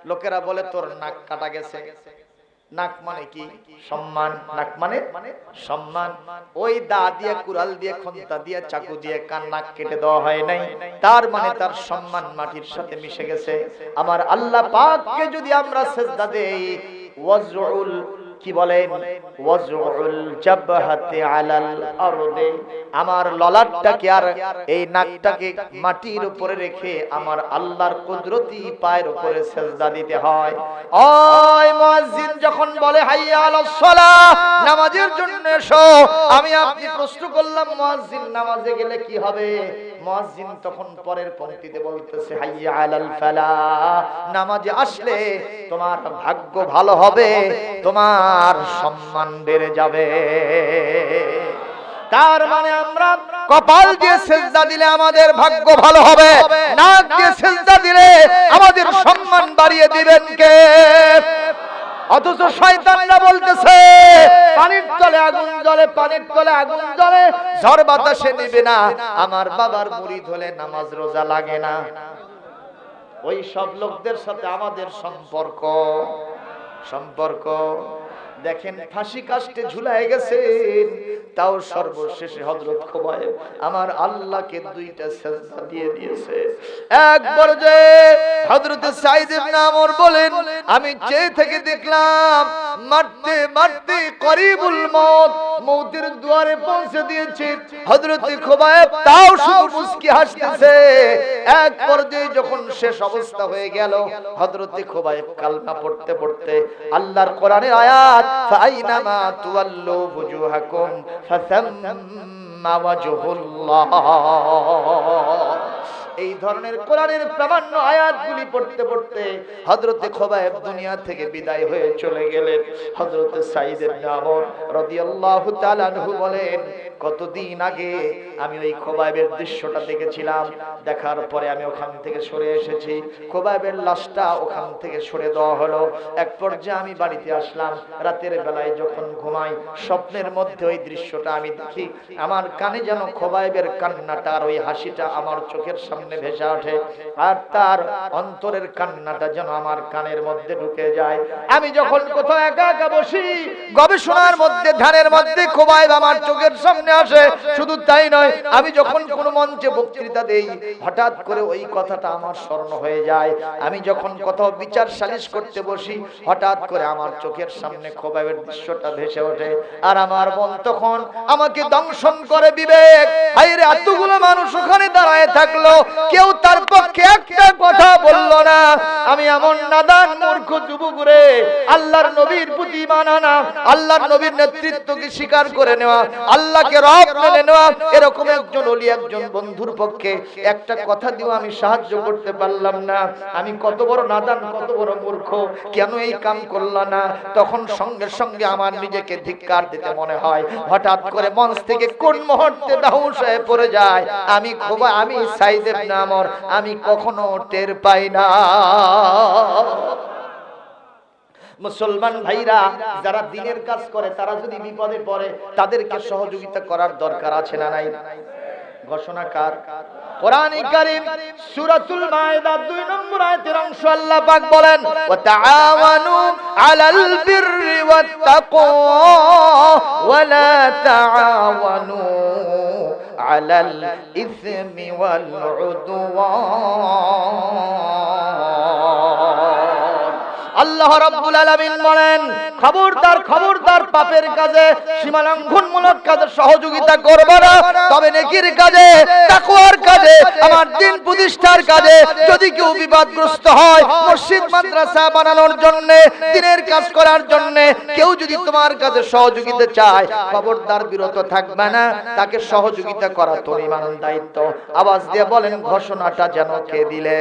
লোকেরা বলে তোর নাক কাটা গেছে। নাক মানে কি? সম্মান। নাক মানে সম্মান। ওই দা দিয়ে, কুড়াল দিয়ে, খন্তা দিয়ে, চাকু দিয়ে কান নাক কেটে দেওয়া হয় নাই, তার মানে তার সম্মান মাটির সাথে মিশে গেছে। আমার আল্লাহ পাককে যদি আমরা সিজদা দেই, ওয়াজউল কি বলেন, ওয়াজউল জাবহাতি আলাল আরদে, আমার ললাটটাকে আর এই নাকটাকে মাটির উপরে রেখে আমার আল্লাহর কুদরতি পায়ের উপরে সিজদা দিতে হয়। ওই মুয়াজ্জিন যখন বলে হাইয়া আলাস সালাহ, নামাজের জন্য এসো, আমি আপনি প্রশ্ন করলাম মুয়াজ্জিন নামাজে গেলে কি হবে? মুয়াজ্জিন তখন পরের পংক্তিতে বলতেছে হাইয়া আলাল ফালাহ, নামাজে আসলে তোমার ভাগ্য ভালো হবে, তোমার সম্মান বেড়ে যাবে। তার মানে আমরা কপাল দিয়ে সিজদা দিলে আমাদের ভাগ্য ভালো হবে, নাক দিয়ে সিজদা দিলে আমাদের সম্মান বাড়িয়ে দিবেন কে? অথচ শয়তানরা বলতেছে পানির তলে আগুন জ্বলে, পানির তলে আগুন জ্বলে, ঝড় বাতাসে নিবে না, আমার বাবার মুরিদ হলে নামাজ রোজা লাগে না। ওই সব লোকদের সাথে আমাদের সম্পর্ক দেখেন, ফাঁসি কাস্টে ঝুলায় গেছেন, তাও সর্বশেষে হযরত খুবাইব আমার আল্লাহকে দুইটা সিজদা দিয়ে দিয়েছে। এক পর্যায়ে হযরত সাঈদ ইবনে আমর বলেন, আমি চেয়ে থেকে দেখলাম মারতে মারতে করিবুল মউত, মউতের দুয়ারে পৌঁছে দিয়েছে। হযরত খুবাইব তাও শুধু মুস্কি হাসতেছে। এক পর্যায়ে যখন শেষ অবস্থা হয়ে গেল, হযরত খুবাইব কালমা পড়তে পড়তে আল্লাহর কোরআনের আয়াত ফাইনামা তুওয়াল্লু বুজুহাকুম ফাসাম্মা ওয়াজহুল্লাহ, এই ধরনের কোরআনের প্রামাণ্য আয়াতগুলি পড়তে পড়তে হযরত খুবাইব দুনিয়া থেকে বিদায় হয়ে চলে গেলেন। হযরত সাঈদ ইবনে আমর রাদিয়াল্লাহু তাআলা আনহু বলেন, কতদিন আগে আমি ওই খুবাইবের দৃশ্যটা দেখেছিলাম, দেখার পরে আমি ওখান থেকে সরে এসেছি। খুবাইবের লাশটা ওখান থেকে সরে দেওয়া হলো। এক পর্যায়ে আমি বাড়িতে আসলাম, রাতের বেলায় যখন ঘুমাই স্বপ্নের মধ্যে ওই দৃশ্যটা আমি দেখি। আমার কানে যেন খুবাইবের কান্নাটা আর ওই হাসিটা আমার চোখের সামনে ভেসে ওঠে, আর তার অন্তরের কান্নাটা যেন আমার কানের মধ্যে ঢুকে যায়। আমি যখন কোথাও একা একা বসি গবেষণার মধ্যে, ধ্যানের মধ্যে খুবাইব আমার চোখের সামনে আসে। শুধু তাই নয়, আমি যখন কোনো মঞ্চে বক্তৃতা দেই হঠাৎ করে ওই কথাটা আমার স্মরণ হয়ে যায়। আমি যখন কোথাও বিচার সালিশ করতে বসি হঠাৎ করে আমার চোখের সামনে খুবাইবের দৃশ্যটা ভেসে ওঠে, আর আমার মন তখন আমাকে দংশন করে বিবেক। হায়রে, এতগুলো মানুষ ওখানে দাঁড়ায় থাকলো, কেউ তার পক্ষে একটা কথা বলল না। আমি এমন নাদান মূর্খ যুবক রে, আল্লাহর নবীর প্রতি মানানা, আল্লাহর নবীর নেতৃত্বকে স্বীকার করে নেওয়া, আল্লাহকে রব মেনে নেওয়া, এরকম একজন ওলি, একজন বন্ধুর পক্ষে একটা কথা দিও আমি সাহায্য করতে পারলাম না। আমি কত বড় নাদান, কত বড় মূর্খ, কেন এই কাম করলাম না? তখন সঙ্গে সঙ্গে আমার নিজেকে ধিক্কার দিতে মনে হয়। হঠাৎ করে মঞ্চ থেকে কোন মুহূর্তে বেহুশ হয়ে পড়ে যায় আমি সাঈদ ইবনে আমর, আমি কখনো টের পাই না। মুসলমান ভাইরা, যারা দ্বীনের কাজ করে তারা যদি বিপদে পড়ে তাদেরকে সহযোগিতা করার দরকার আছে না নাই? ঘোষণাকার কোরআনে কারীম সূরাতুল মায়েদা 2 নম্বর আয়াতের অংশ আল্লাহ পাক বলেন, ওয়া তাআওয়ানু আলাল বিররি ওয়াত তাকওয়া ওয়া লা তাআওয়ানু আলাল ইসমি ওয়াল উদওয়ান। আল্লাহ রাব্বুল আলামিন বলেন, খবরদার খবরদার পাপের কাজে, সীমালঙ্ঘনমূলক কাজে সহযোগিতা করবে না, তবে নেকির কাজে, তাকওয়ার কাজে, আমার দ্বীন প্রতিষ্ঠার কাজে যদি কেউ বিপদগ্রস্ত হয়, মসজিদ মাদ্রাসা বানানোর জন্য, দ্বীনের কাজ করার জন্য কেউ যদি তোমার কাছে সহযোগিতা চায়, খবরদার বিরত থাকবে না, তাকে সহযোগিতা করা তোর ইমানের দায়িত্ব। আওয়াজ দিয়ে বলেন, ঘোষণাটা যেন কে দিলে?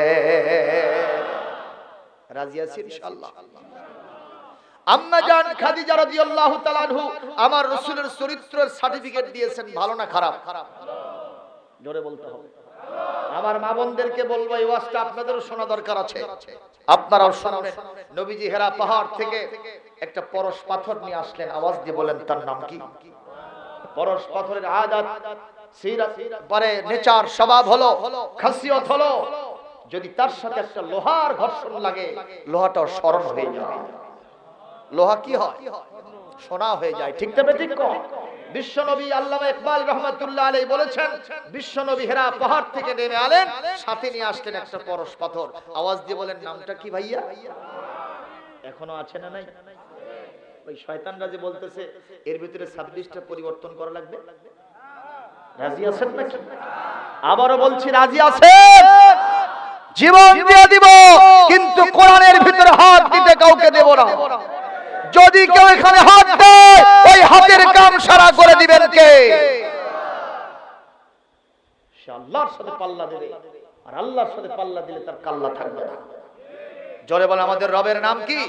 রাজি আছি ইনশাআল্লাহ। আম্মা জান খাদিজা রাদিয়াল্লাহু তাআলা আনহু আমার রাসূলের চরিত্রের সার্টিফিকেট দিয়েছেন, ভালো না খারাপ? জোরে বলতে হবে। আমার মা বোনদেরকে বলবো, এই ওয়াজটা আপনাদেরও শোনা দরকার আছে, আপনারাও শুনবেন। নবীজি হেরা পাহাড় থেকে একটা পরশ পাথর নিয়ে আসলেন। আওয়াজ দিয়ে বলেন, তার নাম কি? পরশ পাথরের আদাত, সিরাত, পরে নেচার, স্বভাব হলো, খাসিয়ত হলো, যদি তার সাথে একটা লোহার ঘর্ষণ লাগে লোহাটাও স্মরণ হয়ে যায়। লোহা কি হয়? সোনা হয়ে যায়। ঠিক তবে ঠিক কম। বিশ্বনবী আল্লামা ইকবাল রহমাতুল্লাহ আলাইহি বলেছেন, বিশ্বনবী হেরা পাহাড় থেকে নেমে আলেন, সাথে নিয়ে আসলেন একটা পরশ পাথর। আওয়াজ দিয়ে বলেন, নামটা কি ভাইয়া? এখনো আছে না নাই? ওই শয়তানরা যে বলতেছে এর ভিতরে 26টা পরিবর্তন করা লাগবে, রাজি আছেন নাকি? আবারও বলছি, রাজি আছেন? জীবন দিয়ে দিব, কিন্তু কোরআনের ভিতরে হাত দিতে কাউকে দেব না। যদি কেউ এখানে হাত দেয়, ওই হাতের কাম সারা করে দিবেন কে? সে আল্লাহর সাথে পাল্লা দেবে, আর আল্লাহর সাথে পাল্লা দিলে তার কাল্লা থাকবে না। জোরে বলে, আমাদের রবের নাম কি?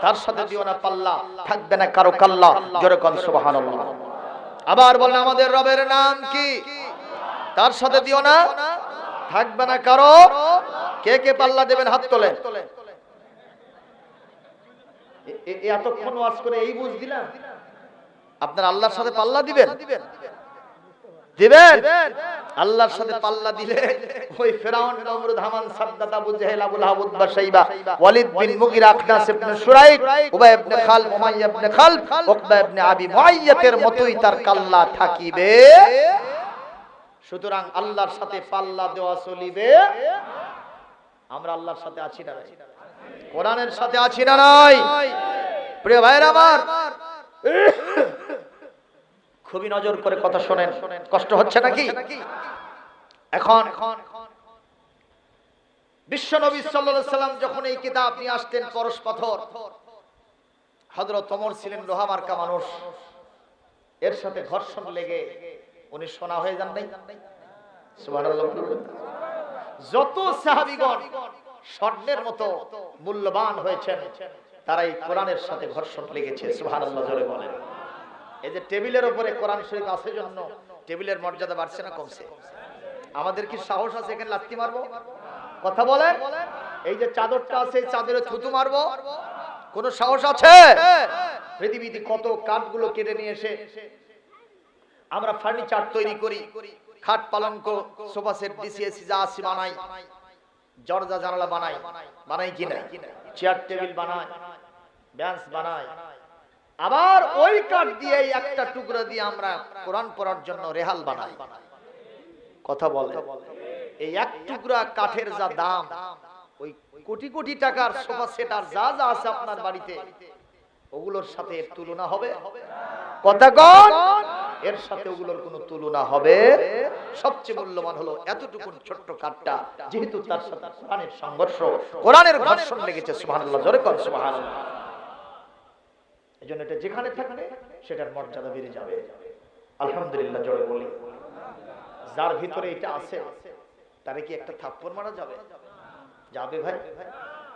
তার সাথে দিও না পাল্লা, থাকবে না কারো কাল্লা। জোরে কোন সুবহানাল্লাহ। আবার বলেন, আমাদের রবের নাম কি? তার সাথে দিও না, থাকবে না কারো। কে কে পাল্লা দেবেন? হাত তোলেন। এতক্ষণ ওয়াজ করে এই বুঝ দিলাম আপনার আল্লাহর সাথে পাল্লা দিবেন? দিবেন? আল্লাহর সাথে পাল্লা দিলে ওই ফিরাউন, নমরুদ, হামান, সাদ্দাত, আবু জাহেল, আবু লাহাব, উতবা, শাইবা, ওয়ালিদ বিন মুগিরা, আখনাস ইবনে শুরাইক, উবাই ইবনে খালফ, উমাইয়া ইবনে খালফ, উকবা ইবনে আবি মুআইয়াতের মতোই তার কাল্লা থাকিবে। সুতরাং আল্লাহর সাথে পাল্লা দেওয়া চলিবে। আমরা আল্লাহর সাথে আছি না নাই? কোরআনের সাথে আছি না নাই? প্রিয় ভাইরা আমার, খুবই নজর করে কথা শোনেন। কষ্ট হচ্ছে নাকি? এখন বিশ্ব নবী সাল্লাল্লাহু আলাইহি সাল্লাম যখন এই কিতাব নিয়ে আসতেন পরশ পাথর, হযরত ওমর ছিলেন লোহা মার্কা মানুষ, এর সাথে ঘর্ষণ লেগে উনি সোনা হয়ে যান নাই? সুবহানাল্লাহ। যত সাহাবীগণ স্বর্ণের মতো মূল্যবান হয়েছেন, তারা এই কোরআনের সাথে ঘর্ষণ লেগেছে। সুবহানাল্লাহ জোরে বলেন। এই যে টেবিলের উপরে কোরআন শরীফ আছে জন্য টেবিলের মর্যাদা বাড়ছে না কমছে? আমাদের কি সাহস আছে এখানে লাথি মারবো? কথা বলেন। এই যে চাদরটা আছে, এই চাদরে থুতু মারবো? কোন সাহস আছে? পৃথিবীতে কত কাঠগুলো কেটে নিয়ে এসে আমরা ফার্নিচার তৈরি করি, খাট, পালঙ্ক, সোফা সেট, বিসিএস যা আছে বানাই, দরজা জানালা বানাই, বানাই কিনা, চেয়ার টেবিল বানাই, বেঞ্চ বানাই। আবার ওই কাঠ দিয়ে একটা টুকরা দিয়ে আমরা কোরআন পড়ার জন্য রেহাল বানাই। কথা বলে। এই এক টুকরা কাঠের যা দাম, ওই কোটি কোটি টাকার সোফা সেট আর যা যা আছে আপনার বাড়িতে, ওগুলোর সাথে এর তুলনা হবে? কথা কোন? এর সাথে ওগুলোর কোনো তুলনা হবে? সবচেয়ে মূল্যবান হলো এতটুকু ছোট্ট কাঠটা, যেহেতু তার সাথে কোরআনের সংঘর্ষ, কোরআনের ঘর্ষণ লেগেছে। সুবহানাল্লাহ জোরে কোন সুবহানাল্লাহ। এজন্য এটা যেখানে থাকবে সেটার মর্যাদা বেড়ে যাবে। আলহামদুলিল্লাহ জোরে বলি। যার ভিতরে এটা আছে তারে কি একটা থাপ্পড় মারা যাবে? যাবে ভাই?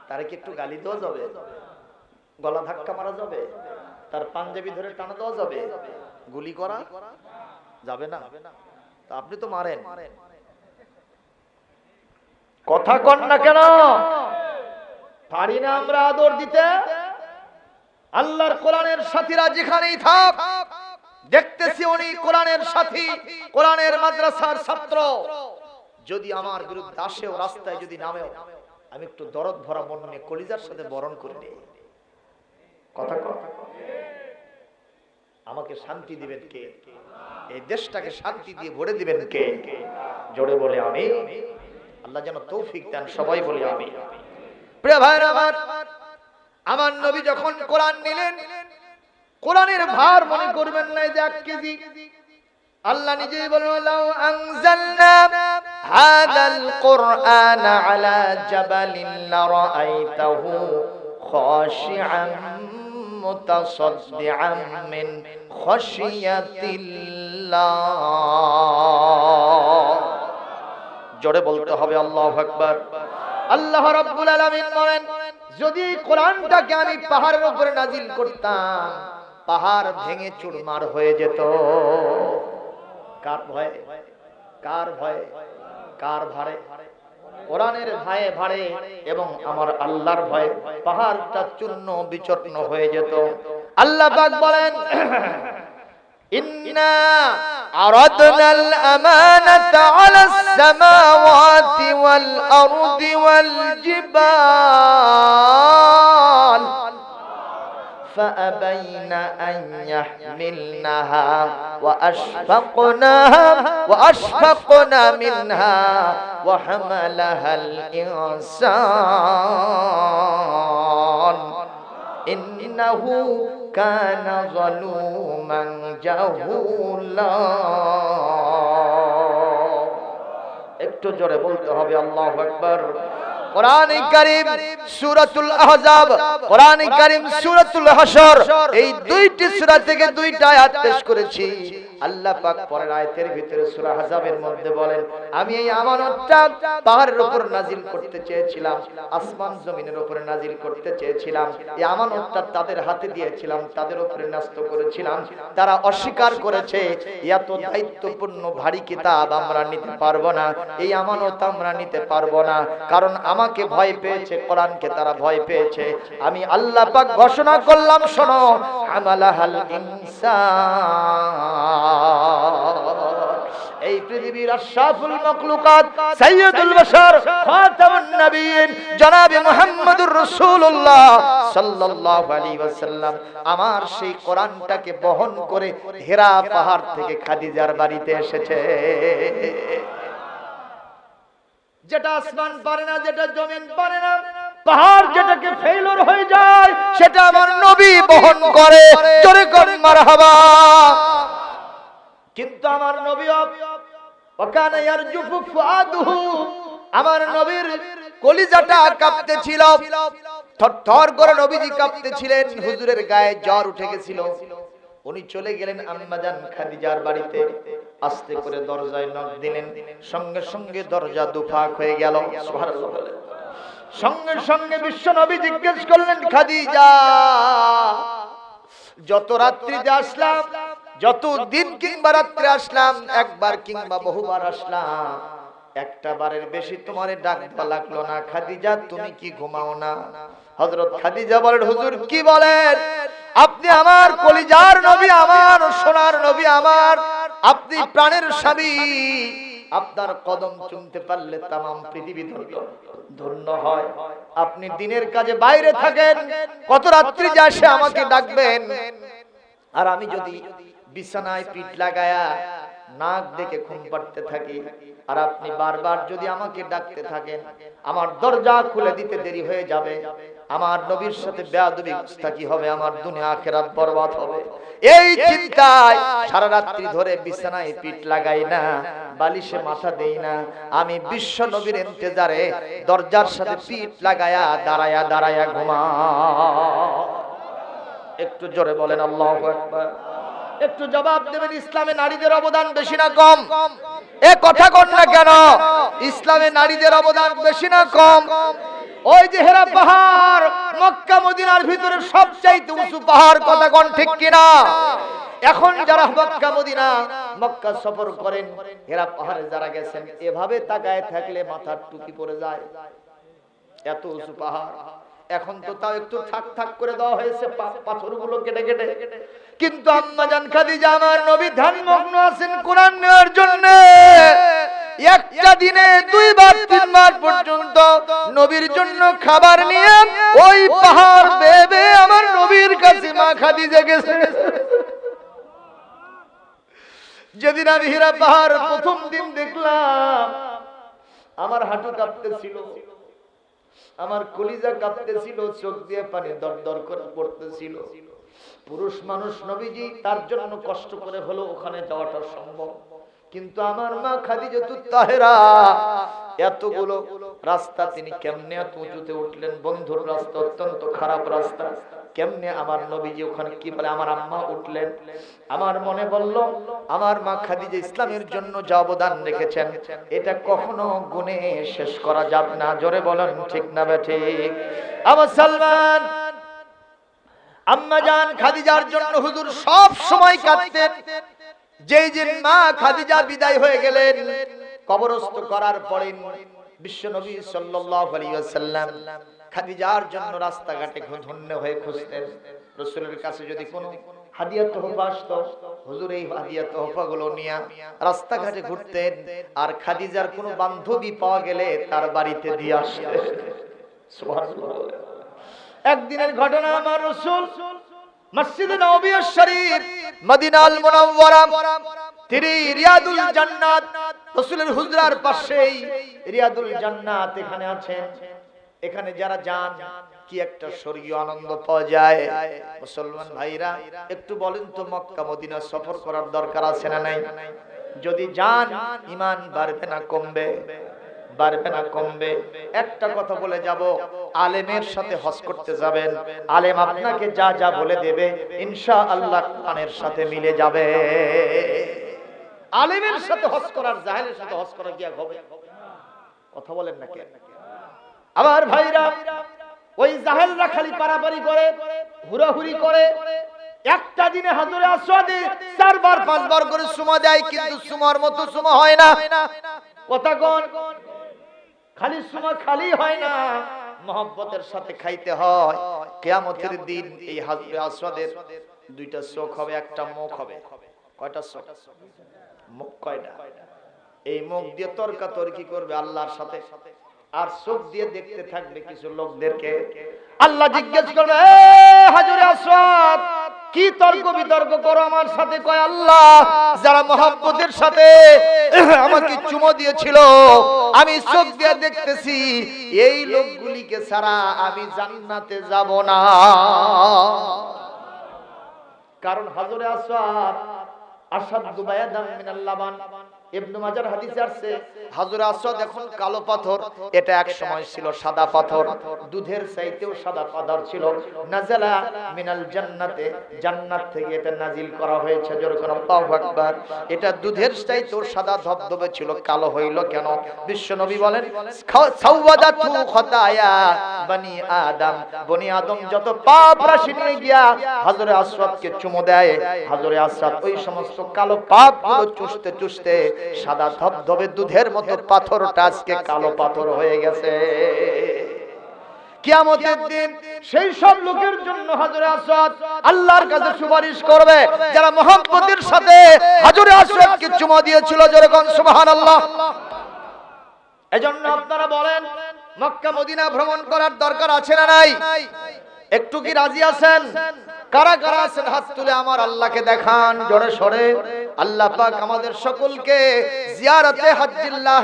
তারে কি একটু গালি দেওয়া যাবে? গলা ধাক্কা মারা যাবে? তার পাঞ্জাবি ধরে টানা দেওয়া যাবে? গুলি করা যাবে না? তা আপনি তো মারেন। কথা কন না কেন? পারি না আমরা আদর দিতে? আল্লাহর কোরআনের সাথীরা যেখানেই থাক, দেখতেছি উনি কোরআনের সাথী, কোরআনের মাদ্রাসার ছাত্র। যদি আমার বিরুদ্ধে আসেও, রাস্তায় যদি নামেও, আমি একটু দরদ ভরা মন নিয়ে কলিজার সাথে বরণ করে নিই। কথা কথা আমাকে শান্তি দিবেন কে? এই দেশটাকে শান্তি দিয়ে ভরে দিবেন কে? জোরে বলে আমি। আল্লাহ যেন তৌফিক দেন, সবাই বলি আমি। প্রিয় ভাইরা আমার, আমার নবী যখন কোরআন নিলেন, কোরআনের ভার মনে করবেন না যে 1 কেজি। আল্লাহ নিজেই বলেন, লাউ আনজালনা হাদাল কুরআন আলা জাবালিন লারাআইতাহু খাশিআন মুতাসাদ্দিআন মিন খাশিয়াতিল্লাহ। জোরে বলতে হবে আল্লাহু আকবার। আল্লাহ রাব্বুল আলামিন বলেন, যদি কোরআনটাকে আমি পাহাড়ের উপরে নাজিল করতাম, পাহাড় ভেঙে চুরমার হয়ে যেত। কার ভয়ে? কার ভয়ে? কার ভারে? কোরআনের ভয়ে ভারে এবং আমার আল্লাহর ভয়ে পাহাড়টা চূর্ণ বিচূর্ণ হয়ে যেত। আল্লাহ পাক বলেন, ইন্না আরাদনাল আমানাতা আলাস সামাওয়াতি ওয়াল আরদি ওয়াল জিবাল فأبين أن يحملنها وأشفقنا منها وحملها الإنسان إنه كان ظلوما جهولا। একটু জোরে বলতে হবে আল্লাহু আকবার। কোরআন কারীম সূরাতুল আহজাব, কোরআন কারীম সূরাতুল হাসর, এই দুইটি সূরা থেকে দুইটা আয়াত পেশ করেছি। আল্লাহ পাক পরের আয়াতের ভিতরে সূরা আহজাবের মধ্যে বলেন, আমি এই আমানতটা পাহাড়ের উপর নাজিল করতে চেয়েছিলাম, আসমান জমিনের উপরে নাজিল করতে চেয়েছিলাম। এই আমানতটা তাদের হাতে দিয়েছিলাম, তাদের উপরে ন্যস্ত করেছিলাম। তারা অস্বীকার করেছে। এত দায়িত্বপূর্ণ ভারী কিতাব আমরা নিতে পারবো না, এই আমানত আমরা নিতে পারবো না, কারণ আমাকে ভয় পেয়েছে, কোরআনকে তারা ভয় পেয়েছে। আমি আল্লাহ পাক ঘোষণা করলাম, শোনো, হামালাহাল ইনসান পৃথিবীর আশরাফুল মাখলুকাত সাইয়্যিদুল বাশার খাতামুন নবিয়্যিন জনাবে মুহাম্মদুর রাসূলুল্লাহ সাল্লাল্লাহু আলাইহি ওয়াসাল্লাম আমার সেই কোরআনটাকে বহন করে হেরা পাহাড় থেকে খাদিজার বাড়িতে এসেছে। যেটা আসমান পারে না, যেটা জমিন পারে না, পাহাড় যেটাকে ফেইলর হয়ে যায় সেটা আমার নবী বহন করে। জোরে কোন মারহাবা। কিন্তু আমার নবী ওয়াকানা ইয়ারজুফু ফুআদুহু, আমার নবীর কলিজাটা কাঁপতেছিল, থরথর করে নবীজি কাঁপতেছিলেন। হুজুরের গায়ে জ্বর উঠে গেছিল। উনি চলে গেলেন আম্মাজান খাদিজার বাড়িতে, আস্তে করে দরজায় নক দিলেন। সঙ্গে সঙ্গে দরজা দুফাক হয়ে গেল। সুবহানাল্লাহ। সঙ্গে সঙ্গে বিশ্ব নবী জিজ্ঞেস করলেন, খাদিজা যত রাত্রিতে আসলাম, যত দিন কিংবা রাত্রে আসলাম, একবার কিংবা বহুবার আসলাম, একটা বারের বেশি তোমারে ডাকবা লাগলো না। খাদিজা তুমি কি ঘুমাও না? হযরত খাদিজা বলেন, হুজুর কি বলেন? আপনি আমার কলিজার নবী, আমার সোনার নবী, আমার আপনি প্রাণের স্বামী। আপনার কদম চুমতে পারলে তামাম পৃথিবী ধন্য হয়। আপনি দিনের কাজে বাইরে থাকেন, কত রাত্রি যায় সে আমাকে ডাকবেন, আর আমি যদি বিছানায় পিঠ লাগায়া নাক দেখে ঘুম পাড়তে থাকি, আর আপনি বারবার যদি আমাকে ডাকতে থাকেন, আমার দরজা খুলে দিতে দেরি হয়ে যাবে। আমার নবীর সাথে বেয়াদবি গুস্তাখি হবে, আমার দুনিয়া আখিরাত বরবাদ হবে। এই চিন্তায় সারা রাত্রি ধরে বিছানায় পিঠ লাগাই না, বালিশে মাথা দেই না। আমি বিশ্ব নবীর ইন্তজারে দরজার সাথে পিঠ লাগায়া দাঁড়ায়া দাঁড়ায়া ঘুমা। একটু জোরে বলেন আল্লাহু আকবার। একটু জবাব দেবেন, ইসলামে নারীদের অবদান বেশি না কম? এ কথা কোন না কেন? ইসলামে নারীদের অবদান বেশি না কম? ওই যে হেরা পাহাড় মক্কা মদিনার ভিতরে সবচাইতে উঁচু পাহাড়, কথা কোন ঠিক কিনা? এখন যারা মক্কা মদিনা মক্কা সফর করেন, হেরা পাহাড়ে যারা গেছেন, এভাবে তাকায় থাকলে মাথার টুপি পড়ে যায়, এত উঁচু পাহাড়। এখন তো তাও একটু থাক থাক করে দেওয়া হয়েছে, পাথরগুলো কেটে কেটে। কিন্তু আম্মাজান খাদিজা আমার নবী ধ্যানমগ্ন আছেন কোরআন নেওয়ার জন্য। একটা দিনে 2 বার 3 বার পর্যন্ত নবীর জন্য খাবার নিয়ে ওই পাহাড় বেয়ে বেয়ে আমার নবীর কাছে মা খাদিজা গেছে। যেদিন আমি হীরা পাহাড় প্রথম দিন দেখলাম, আমার হাঁটু কাঁপতেছিল, আমার কলিজা কাঁপতেছিল, চোখ দিয়ে পানি দরদর করে পড়তেছিল। পুরুষ মানুষ নবীজি, তার জন্য কষ্ট করে হলো ওখানে যাওয়াটা সম্ভব। কিন্তু আমার মা খাদিজাতুত তাহেরা এতগুলো রাস্তা তিনি কেমনে এত উঁচুতে উঠলেন? বন্ধুর রাস্তা অত্যন্ত খারাপ রাস্তা, কেমনে আমার নবীজি ওখানে কি বলে আমার আম্মা উঠলেন? আমার মনে বলল, আমার মা খাদিজা ইসলামের জন্য যা অবদান রেখেছেন, এটা কখনো গুণে শেষ করা যাবে না। জোরে বলেন ঠিক না ঠিক? আমার সালমান আম্মা জান খাদিজার জন্য হুজুর সব সময় কাঁদতেন। যেই দিন মা খাদিজা বিদায় হয়ে গেলেন, কবরস্থ করার পরে বিশ্ব নবী সাল্লাল্লাহু আলাইহি ওয়াসাল্লাম খাদিজার জন্য রাস্তাঘাটে ধন্য হয়ে খুঁজতেন। রাসূলের কাছে যদি কোনো হাদিয়া তোহফা আসতো, হুজুর এই হাদিয়া তোহফাগুলো নিয়ে রাস্তাঘাটে ঘুরতেন, আর খাদিজার কোনো বান্ধবী পাওয়া গেলে তার বাড়িতে দিয়ে আসতেন। সুবহানাল্লাহ। একদিনের ঘটনা, আমার রাসূল মসজিদে নববী শরীফ মদিনাল মুনাওয়ারা, তিনি রিয়াদুল জান্নাত, রাসূলের হুজরার পাশেই রিয়াদুল জান্নাত এখানে আছেন। এখানে যারা যান কি একটা স্বর্গীয় আনন্দ পাওয়া যায়। মুসলমান ভাইরা একটু বলেন তো, মক্কা মদিনা সফর করার দরকার আছে না নাই? যদি যান ঈমান বাড়বে না কমবে? বাড়বে না কমবে? একটা কথা বলে যাব, আলেমের সাথে হজ করতে যাবেন, আলেম আপনাকে যা যা বলে দেবে ইনশাআল্লাহ কোরআনের সাথে মিলে যাবে। আলেমের সাথে হজ করার জাহেলের সাথে হজ করা কি এক হবে? কথা বলেন না কেন? আমার ভাইরা, ওই জাহেলরা খালি পারাপারি করে, হুড়াহুড়ি করে। একটা দিনে হাজরে আসওয়াদে 4 বার 5 বার করে সুমা দেয়, কিন্তু সুমার মতো সুমা হয় না। কথা কোন? খালি সুমা খালি হয় না, মহব্বতের সাথে খাইতে হয়। কিয়ামতের দিন এই হাজরে আসওয়াদের 2টা চোখ হবে, একটা মুখ হবে। কয়টা চোখ? মুখ কয়টা? এই মুখ দিয়ে তর্কাতর্কি করবে আল্লাহর সাথে, আর চোখ দিয়ে দেখতে থাকবে কিছু লোকদেরকে। আল্লাহ জিজ্ঞেস করবে, হাজরে আসওয়াদ, কি তর্ক বিতর্ক করো আমার সাথে? কয়, আল্লাহ যারা মহব্বতের সাথে আমাকে চুমো দিয়েছিল, আমি চোখ দিয়ে দেখতেছি, এই লোকগুলিকে ছাড়া আমি জান্নাতে যাব না। কারণ হাজরে আসওয়াদ আশাদ্দু বায়াদাম মিনাল লাবান। ইবনে মাজার হাদিসে আছে, হাজরে আসওয়াদ এখন কালো পাথর, এটা এক সময় ছিল সাদা পাথর, দুধের চাইতেও সাদা পাথর ছিল। নাজালা মিনাল জান্নাতে, জান্নাত থেকে এটা নাজিল করা হয়েছে। যেরকম আল্লাহু আকবার। এটা দুধের চাইতেও সাদা ধবধবে ছিল, কালো হইল কেন? বিশ্ব নবী বলেন, সাওয়াদাতু খাতায়া বনি আদম, বনি আদম যত পাপ রাশি নিয়ে গিয়া হাজরে আসওয়াদকে চুমো দেয়, হাজরে আসওয়াদ ওই সমস্ত কালো পাপগুলো চুষতে চুষতে সাদা ধবধবে দুধের মতো পাথরটা আজকে কালো পাথর হয়ে গেছে। কিয়ামতের দিন সেই সব লোকের জন্য হাজরে আসওয়াদ আল্লাহর কাছে সুপারিশ করবে যারা মহব্বতের সাথে হাজরে আসওয়াদকে চুমো দিয়েছিল। যেরকম সুবহানাল্লাহ। এজন্য আপনারা বলেন, মক্কা মদিনা ভ্রমণ করার দরকার আছে না নাই? একটু কি রাজি আছেন? কারা কারা আছেন হাত তুলে আমার আল্লাহকে দেখান জোরে সরে। আল্লাহ পাক আমাদের সকলকে জিয়ারতে হজ্জিল্লাহ,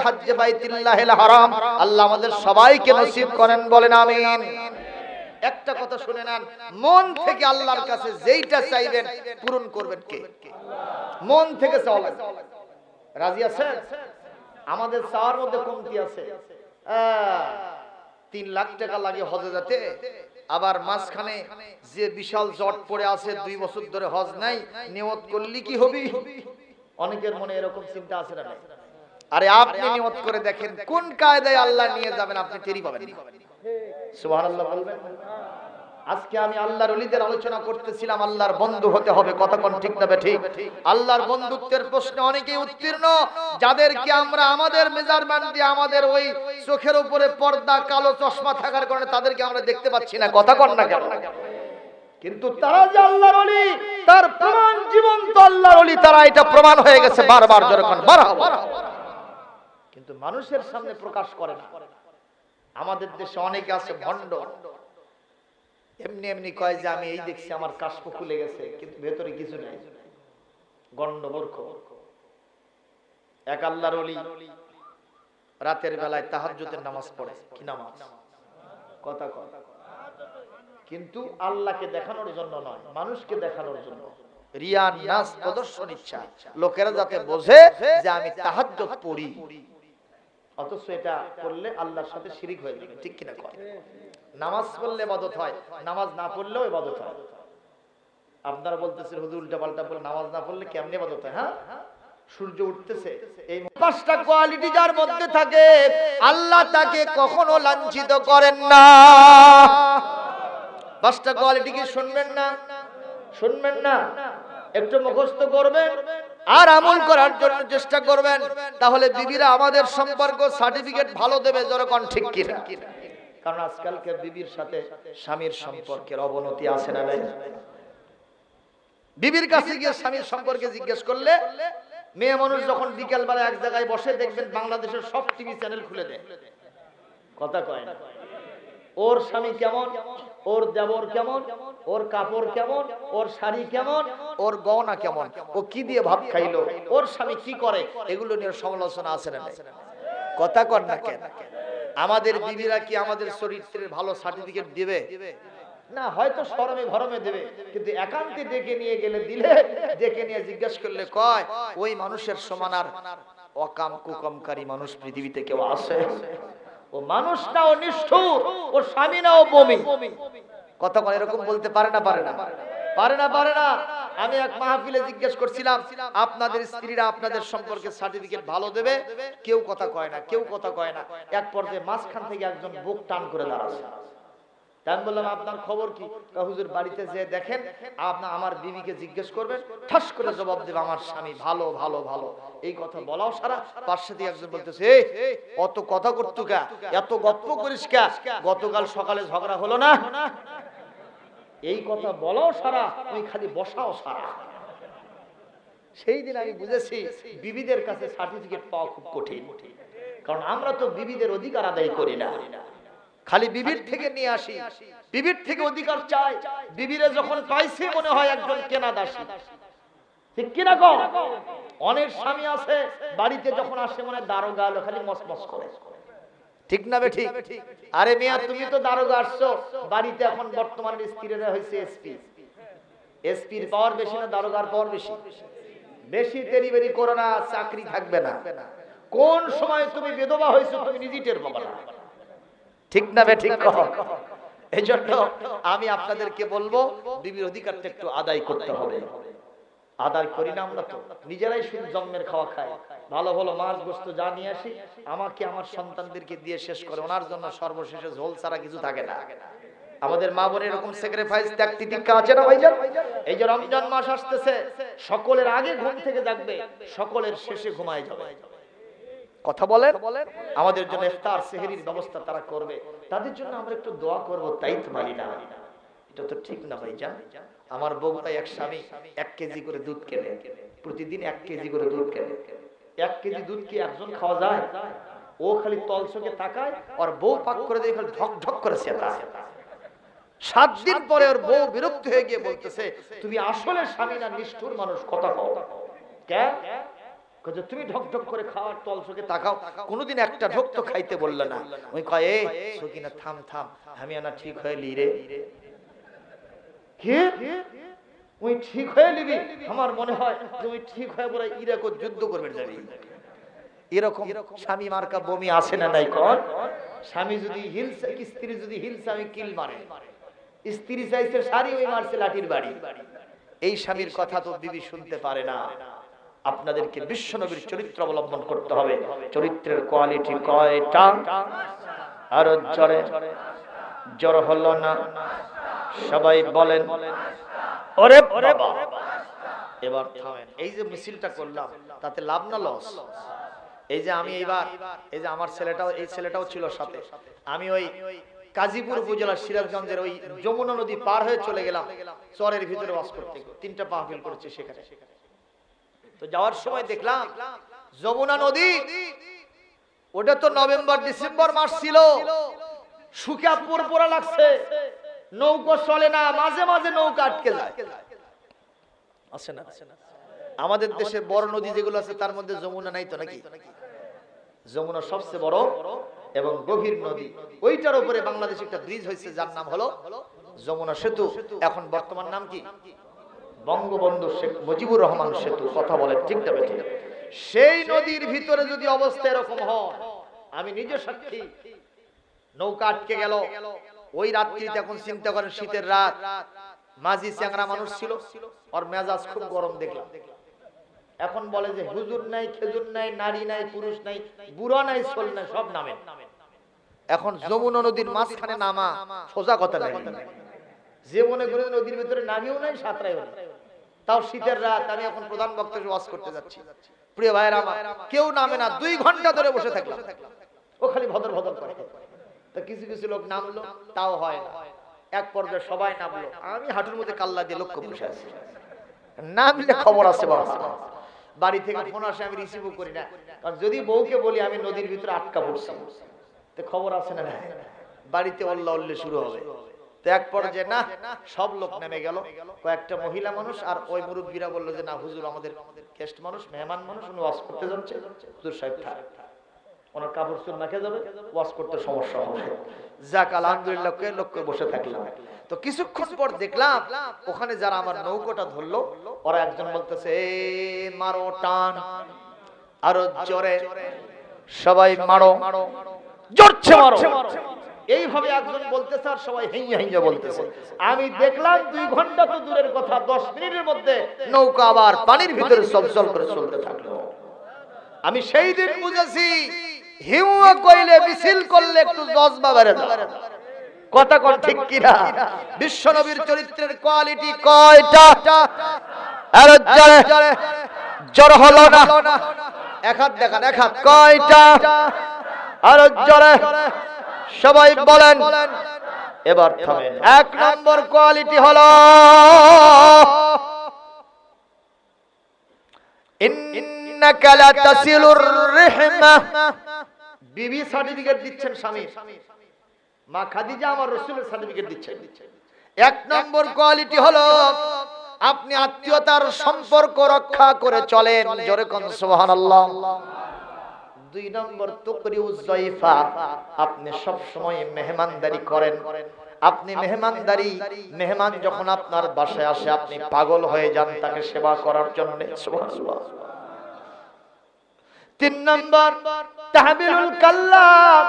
হজ্জে বাইতুল্লাহিল হারাম আল্লাহ আমাদের সবাইকে নসিব করেন, বলেন আমিন। একটা কথা শুনে নেন, মন থেকে আল্লাহর কাছে যেইটা চাইবেন পূরণ করবেন কে? মন থেকে চাওয়া। রাজি আছেন? আমাদের চাওয়ার মধ্যে কমতি আছে। 3 লাখ টাকা লাগে হজে যেতে, আবার মাঝখানে যে বিশাল জট পড়ে আছে, 2 বছর ধরে হজ নাই, নিয়ত করলি কি হবি? অনেকের মনে এরকম চিন্তা আছে না? আরে আপনি নিয়ত করে দেখেন কোন কায়দায় আল্লাহ নিয়ে যাবেন, আপনি টেরি পাবেন। সুবহানাল্লাহ বলবেন। আজকে আমি আল্লাহর ওলিদের আলোচনা করতেছিলাম, আল্লাহর বন্ধু হতে হবে, কথা কোন ঠিক না ঠিক? আল্লাহর বন্ধুত্বের প্রশ্নে অনেকেই উত্তীর্ণ, যাদেরকে আমরা আমাদের মেজারমেন্ট দিয়ে আমাদের ওই চোখের উপরে পর্দা কালো চশমা থাকার কারণে তাদেরকে আমরা দেখতে পাচ্ছি না, কথা কোন না কেন? কিন্তু তারা যে আল্লাহর ওলি, তার প্রমাণ জীবন্ত আল্লাহর ওলি, তারা এটা প্রমাণ হয়ে গেছে বারবার। যখন মারহাবা। কিন্তু মানুষের সামনে প্রকাশ করে না। আমাদের দেশে অনেকে আছে ভণ্ড, এমনি এমনি কয় যে আমি এই দেখছি, আমার কাশপ খুলে গেছে, কিন্তু ভেতরে কিছু নাই, গন্ড মূর্খ। এক আল্লাহর ওলি রাতের বেলায় তাহাজ্জুদের নামাজ পড়ে। কি নামাজ? কথা কথা। কিন্তু আল্লাহকে দেখানোর জন্য নয়, মানুষকে দেখানোর জন্য। রিয়া, নাস, প্রদর্শন ইচ্ছা, লোকেরা যাতে বোঝে যে আমি তাহাজ্জুদ পড়ি, অথচ এটা করলে আল্লাহর সাথে শিরিক হয়ে যাবে। ঠিক কিনা কয়? নামাজ পড়লে ইবাদত হয়, নামাজ না পড়লেও ইবাদত হয়। আপনারা বলতেছেন হুজুর উল্টা পাল্টা বলে, নামাজ না পড়লে কেমনে ইবাদত হয়? হ্যাঁ, সূর্য উঠতেছে, এই 5টা কোয়ালিটি যার মধ্যে থাকে আল্লাহ তাকে কখনো লাঞ্ছিত করেন না। 5টা কোয়ালিটি কি শুনবেন না? শুনবেন না? একটু মুখস্থ করবেন আর আমল করার জন্য চেষ্টা করবেন, তাহলে বিবিরা আমাদের সম্পর্ক সার্টিফিকেট ভালো দেবে। যখন ঠিক কিনা? কারণ আজকালকে বিবির সাথে স্বামীর সম্পর্কের অবনতি আছে না নাই? বিবির কাছে গিয়ে স্বামীর সম্পর্কে জিজ্ঞেস করলে, মেয়ে মানুষ যখন বিকেল বেলা এক জায়গায় বসে, দেখবেন বাংলাদেশের সব টিভি চ্যানেল খুলে দেয়। কথা কয় না? ওর স্বামী কেমন, ওর দেবর কেমন, ওর কাপড় কেমন, ওর শাড়ি কেমন, ওর গহনা কেমন, ও কি দিয়ে ভাত খাইলো, ওর স্বামী কি করে, এগুলো নিয়ে সমালোচনা আছে না? কথা কন না কেন? আমাদের বিবিরা কি আমাদের চরিত্রের ভালো সার্টিফিকেট দিবে? না, হয়তো শরমে ভরমে দেবে, কিন্তু একান্তে ডেকে নিয়ে গেলে, দিলে ডেকে নিয়ে জিজ্ঞেস করলে কয়, ওই মানুষের সমান আর অকাম কুকামকারী মানুষ পৃথিবীতে কেউ আছে? ও মানুষ না, ও নিষ্ঠুর, ও স্বামী না, ও বমি। কথা বলে এরকম বলতে পারে না? পারে না? পারে না? পারে না? আমি এক মাহফিলে জিজ্ঞেস করছিলাম, আপনাদের স্ত্রীরা আপনাদের সম্পর্কে সার্টিফিকেট ভালো দেবে? কেউ কথা কয় না, কেউ কথা কয় না। এক পর্যায়ে মাঝখান থেকে একজন বুক টান করে দাঁড়াচ্ছে। আমি বললাম, আপনার খবর কি? হুজুর, বাড়িতে যে দেখেন, আপনার আমার বিবিকে জিজ্ঞেস করবেন, ঠাস করে জবাব দেবে, আমার স্বামী ভালো ভালো ভালো। এই কথা বলাও সারা। পাশে দিয়ে একজন বলতেছে, অত কথা করতু কা, এত গপ্প করিস কা, গতকাল সকালে ঝগড়া হলো না? এই কথা বলাও সারা, তুই খালি বসাও সারা। সেই দিন আমি বুঝেছি বিবিদের কাছে সার্টিফিকেট পাওয়া খুব কঠিন, কারণ আমরা তো বিবিদের অধিকার আদায় করি না, খালি বিবির থেকে নিয়ে আসি, বিবির থেকে অধিকার চাই। বিবিরে যখন পাইছে মনে হয় একজন কেনা দাসী, ঠিক কিনা গো? অনেক স্বামী আছে বাড়িতে যখন আসে মনে দারোগা আলো খালি মসমস করে, ঠিক না বে ঠিক? আরে মিয়া তুমি তো দারোগা আসছো, বাড়িতে এখন বর্তমানে স্ত্রীরা হয়েছে এসপি। এসপির পাওয়ার বেশি না দারোগার পাওয়ার বেশি? বেশি তেরি বেরি করো না, চাকরি থাকবে না। কোন সময় তুমি বিধবা হয়েছো তুমি নিজে টের পাবে না, ঠিক না বে ঠিক? এই জন্য আমি আপনাদেরকে বলবো বিবির অধিকারটা একটু আদায় করতে হবে। আদায় করি না আমরা, তো নিজেরাই শুধু জন্মের খাওয়া খাই, ভালো ভালো মাছ গোস্ত যা নিয়ে আসি আমাকে আমার সন্তানদেরকে দিয়ে শেষ করে, ওনার জন্য সর্বশেষে ঝোল ছাড়া কিছু থাকে না। আমাদের মা বোনের এরকম স্যাক্রিফাইস ত্যাগ তিতিক্ষা আছে না ভাইজান? এই যে রমজান মাস আসতেছে, সকলের আগে ঘুম থেকে জাগবে, সকলের শেষে ঘুমায় যাবে। কথা বলেন, আমাদের জন্য ইফতার সেহরির ব্যবস্থা তারা করবে, তাদের জন্য আমরা একটু দোয়া করব, তাই তো পারি না? এটা তো ঠিক না ভাইজান। আমার বউটা এক স্বামী 1 কেজি করে দুধ কেনে, প্রতিদিন 1 কেজি করে দুধ কেনে। 1 কেজি দুধ কি একজন খাওয়া যায়? ও খালি তলসকে তাকায়, আর বউ পাক করে দিয়ে খালি ঢক ঢক করে চেতায়। 7 দিন পরে ওর বউ বিরক্ত হয়ে গিয়ে বলতেছে, তুমি আসলে স্বামী না নিষ্ঠুর মানুষ, কথা কও কেন? তুমি ঢক ঢক করে খাওয়ার তলসকে তাকাও, কোনোদিন একটা ঢক তো খাইতে বললে না। ওই কয়, এ সকিনা থাম থাম, আমি আনা ঠিক হয়ে লি রে। কি ওই ঠিক হয়ে নিবি? আমার মনে হয় তুমি ঠিক হয়ে পড়ে ইরাকও যুদ্ধ করবে যাবি। এরকম স্বামী মার্কা বমি আসে না নাই? কোন স্বামী যদি হিলস, স্ত্রী যদি হিলস আমি কিল মারে, স্ত্রী চাইছে শাড়ি, ওই মারছে লাঠির বাড়ি। এই স্বামীর কথা তো বিবি শুনতে পারে না। আপনাদেরকে বিশ্বনবীর চরিত্র অবলম্বন করতে হবে। চরিত্রের কোয়ালিটি কয়টা? আর জোরে জোর হলো না, সবাই বলেন ওরে বাবা। এবার থামেন, এই যে মিছিলটা করলাম তাতে লাভ না লস? এই যে আমি এইবার, এই যে আমার ছেলেটাও, এই ছেলেটাও ছিল সাথে, আমি ওই কাজীপুর উপজেলা সিরাজগঞ্জের ওই যমুনা নদী পার হয়ে চলে গেলাম চরের ভিতরে ওয়াজ করতে। 3টা মাহফিল করেছি সেখানে। তো যাওয়ার সময় দেখলাম যমুনা নদী, ওটা তো নভেম্বর ডিসেম্বর মাস ছিল, শুকিয়ে পুরোপুরা লাগছে, নৌকা চলে না, মাঝে মাঝে নৌকা আটকে যায়। আছে না? আমাদের দেশের বড় নদী যেগুলো আছে তার মধ্যে যমুনা নাই তো নাকি? যমুনা সবচেয়ে বড় এবং গভীর নদী। ওইটার উপরে বাংলাদেশে একটা ব্রিজ হয়েছে যার নাম হলো যমুনা সেতু। এখন বর্তমান নাম কি? বঙ্গবন্ধু শেখ মুজিবুর রহমান সেতু। কথা বলে ঠিক না ঠিক? সেই নদীর ভিতরে যদি অবস্থা এরকম হয়, আমি নিজে সাক্ষী, নৌকা আটকে গেল ওই রাত্রিতে। এখন চিন্তা করেন শীতের রাত, মাঝি চ্যাংরা মানুষ ছিল, ওর মেজাজ খুব গরম দেখলাম। এখন বলে যে হুজুর নাই, খেজুর নাই, নারী নাই, পুরুষ নাই, বুড়া নাই, ছোল নাই, সব নামে। এখন যমুনা নদীর মাঝখানে নামা সোজা কথা নাই। যে মনে করে নদীর ভিতরে নামিও নাই, সাঁতরাইও নাই, তাও শীতের রাত। আমি এখন প্রধান বক্তা ওয়াজ করতে যাচ্ছি, প্রিয় ভাইরা আমার, কেউ নামে না। 2 ঘন্টা ধরে বসে থাকলাম, ও খালি ভদর ভদর করে। তো কিছু কিছু লোক নামলো, তাও হয় না। এক পর্যায়ে সবাই নামলো, আমি হাঁটুর মধ্যে কাল্লা দিয়ে লক্ষ্য বসে আছি। নামলে খবর আছে বাবা। বাড়ি থেকে ফোন আসে, আমি রিসিভও করি না, কারণ যদি বউকে বলি আমি নদীর ভিতরে আটকা পড়ছি, তো খবর আছে না? বাড়িতে অল্লা অল্লে শুরু হবে। তো এক পর্যায়ে না, সব লোক নেমে গেল। কয়েকটা মহিলা মানুষ আর ওই মুরব্বীরা বললো যে না হুজুর আমাদের গেস্ট মানুষ, মেহমান মানুষ, উনি ওয়াজ করতে যাচ্ছে, হুজুর সাহেব থাক, ওনার কাপড় চোর নাকে যাবে, ওয়াজ করতে সমস্যা হবে। যাক আলহামদুলিল্লাহ কে লোক বসে থাকলাম। তো কিছুক্ষণ পর দেখলাম ওখানে যারা আমার নৌকোটা ধরলো, ওরা একজন বলতেছে এ মারো টান, আরো জোরে সবাই মারো, জোরছে মারো, এইভাবে একজন বলতেছে আর সবাই হেঁয়া হেঁয়া বলতেছে। আমি দেখলাম 2 ঘন্টা তো দূরের কথা, 10 মিনিটের মধ্যে নৌকা আবার পানির ভিতরে চলচল করে চলতে থাকলো। আমি সেই দিন বুঝেছি হিউয়া কইলে মিছিল করলে একটু জজবা বেড়ে যায়। কথা কোন ঠিক কিনা? বিশ্ব নবীর চরিত্রের কোয়ালিটি কয়টা? আরে জোরে জোর হলো না, এক হাত দেখান, এক হাত। কয়টা? আরে জোরে সবাই বলেন। এবার থামেন। 1 নম্বর কোয়ালিটি হলো ইন্নাকা লাতাসিলুর রাহমা, বিবি সার্টিফিকেট দিচ্ছেন স্বামী, মা খাদিজা আমার রাসূলের সার্টিফিকেট দিচ্ছেন। এক নম্বর কোয়ালিটি হলো আপনি আত্মীয়তার সম্পর্ক রক্ষা করে চলেন, জোরে কোন সুবহানাল্লাহ। দুই নম্বর তুকরিউজ যায়ফা, আপনি সব সময় মেহমানদারি করেন। আপনি মেহমান যখন আপনার বাসায় আসে আপনি পাগল হয়ে যান তাকে সেবা করার জন্য, সুবহানাল্লাহ। তিন নম্বর তাহবিলুল কাল্লাম,